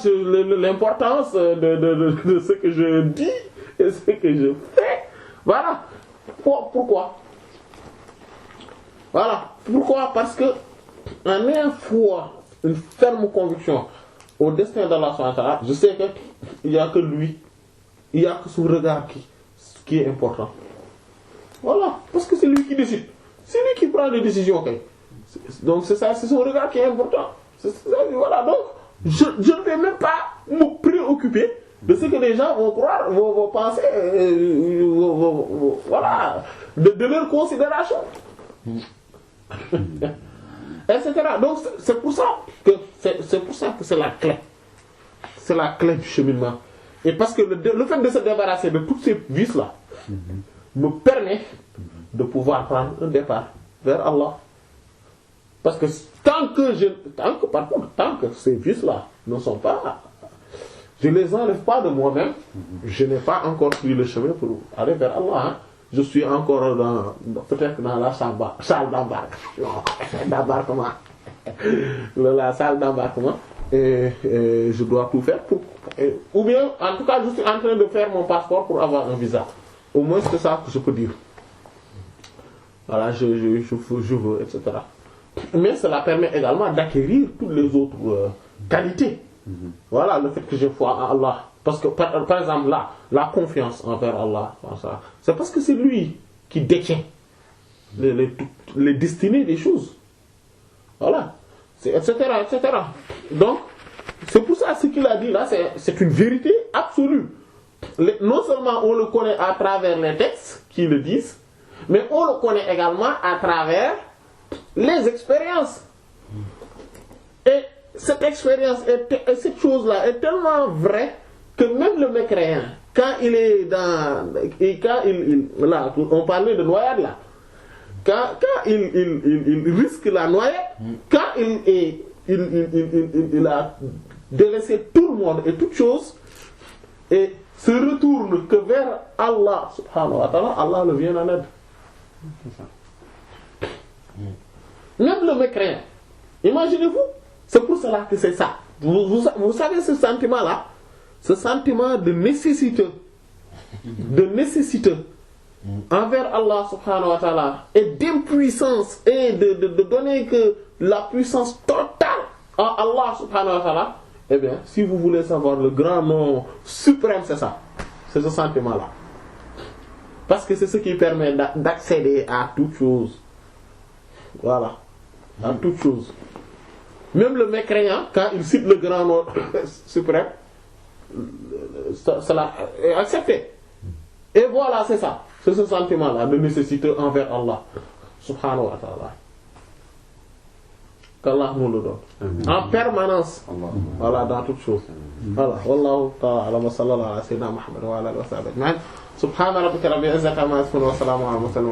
l'importance de ce que je dis et ce que je fais. Voilà. Pourquoi? Voilà. Pourquoi? Parce que en ayant foi, une ferme conviction au destin d'Allah subhanahu wa ta'ala, je sais que il y a que lui, il y a que son regard qui est important. Voilà, parce que c'est lui qui décide, c'est lui qui prend les décisions. Okay. Donc c'est ça, c'est son regard qui est important. C'est ça, voilà, donc je ne vais même pas me préoccuper de ce que les gens vont croire, vont penser, voilà, de leur considération. Etc. Donc c'est pour ça que c'est la clé. C'est la clé du cheminement. Et parce que le fait de se débarrasser de toutes ces vices-là me permet de pouvoir prendre un départ vers Allah. Parce que tant que ces vices-là ne sont pas, je les enlève pas de moi-même, je n'ai pas encore pris le chemin pour aller vers Allah. Hein. Je suis encore peut-être dans la salle d'embarquement. La salle d'embarquement. Et je dois tout faire pour... ou bien, en tout cas, je suis en train de faire mon passeport pour avoir un visa. Au moins, c'est ça que je peux dire. Voilà, je veux, etc. Mais cela permet également d'acquérir toutes les autres qualités. Voilà, le fait que j'ai foi en Allah. Parce que, par exemple, là, la confiance envers Allah, c'est parce que c'est lui qui détient les destinées des choses. Voilà. Etc. Donc, c'est pour ça ce qu'il a dit là, c'est une vérité absolue. Non seulement on le connaît à travers les textes qui le disent, mais on le connaît également à travers les expériences. Et cette expérience, cette chose-là est tellement vraie que même le mécréant, quand il est là, on parlait de noyade là, quand il risque la noyade, quand il a délaissé tout le monde et toute chose, et se retourne que vers Allah subhanahu wa ta'ala, Allah le vient en aide. Même le mécréant, imaginez-vous, c'est pour cela que c'est ça. Vous savez ce sentiment-là, ce sentiment de nécessité envers Allah subhanahu wa ta'ala et d'impuissance et de donner que la puissance totale à Allah subhanahu wa ta'ala. Eh bien, si vous voulez savoir le grand nom suprême, c'est ça. C'est ce sentiment-là. Parce que c'est ce qui permet d'accéder à toute chose. Voilà. À toute chose. Même le mécréant, quand il cite le grand nom suprême, cela est accepté. Et voilà, c'est ça. C'est ce sentiment-là de nécessité envers Allah subhanahu wa ta'ala. Qu'Allah nous le donne. En permanence. Voilà, dans toutes choses. Voilà. Wallahu ta'ala wa sallallahu ala sayyidina Muhammad wa ala alihi wa sahbihi. Subhana rabbika rabbil izzati amma yasifun wa salamun ala al mursalin.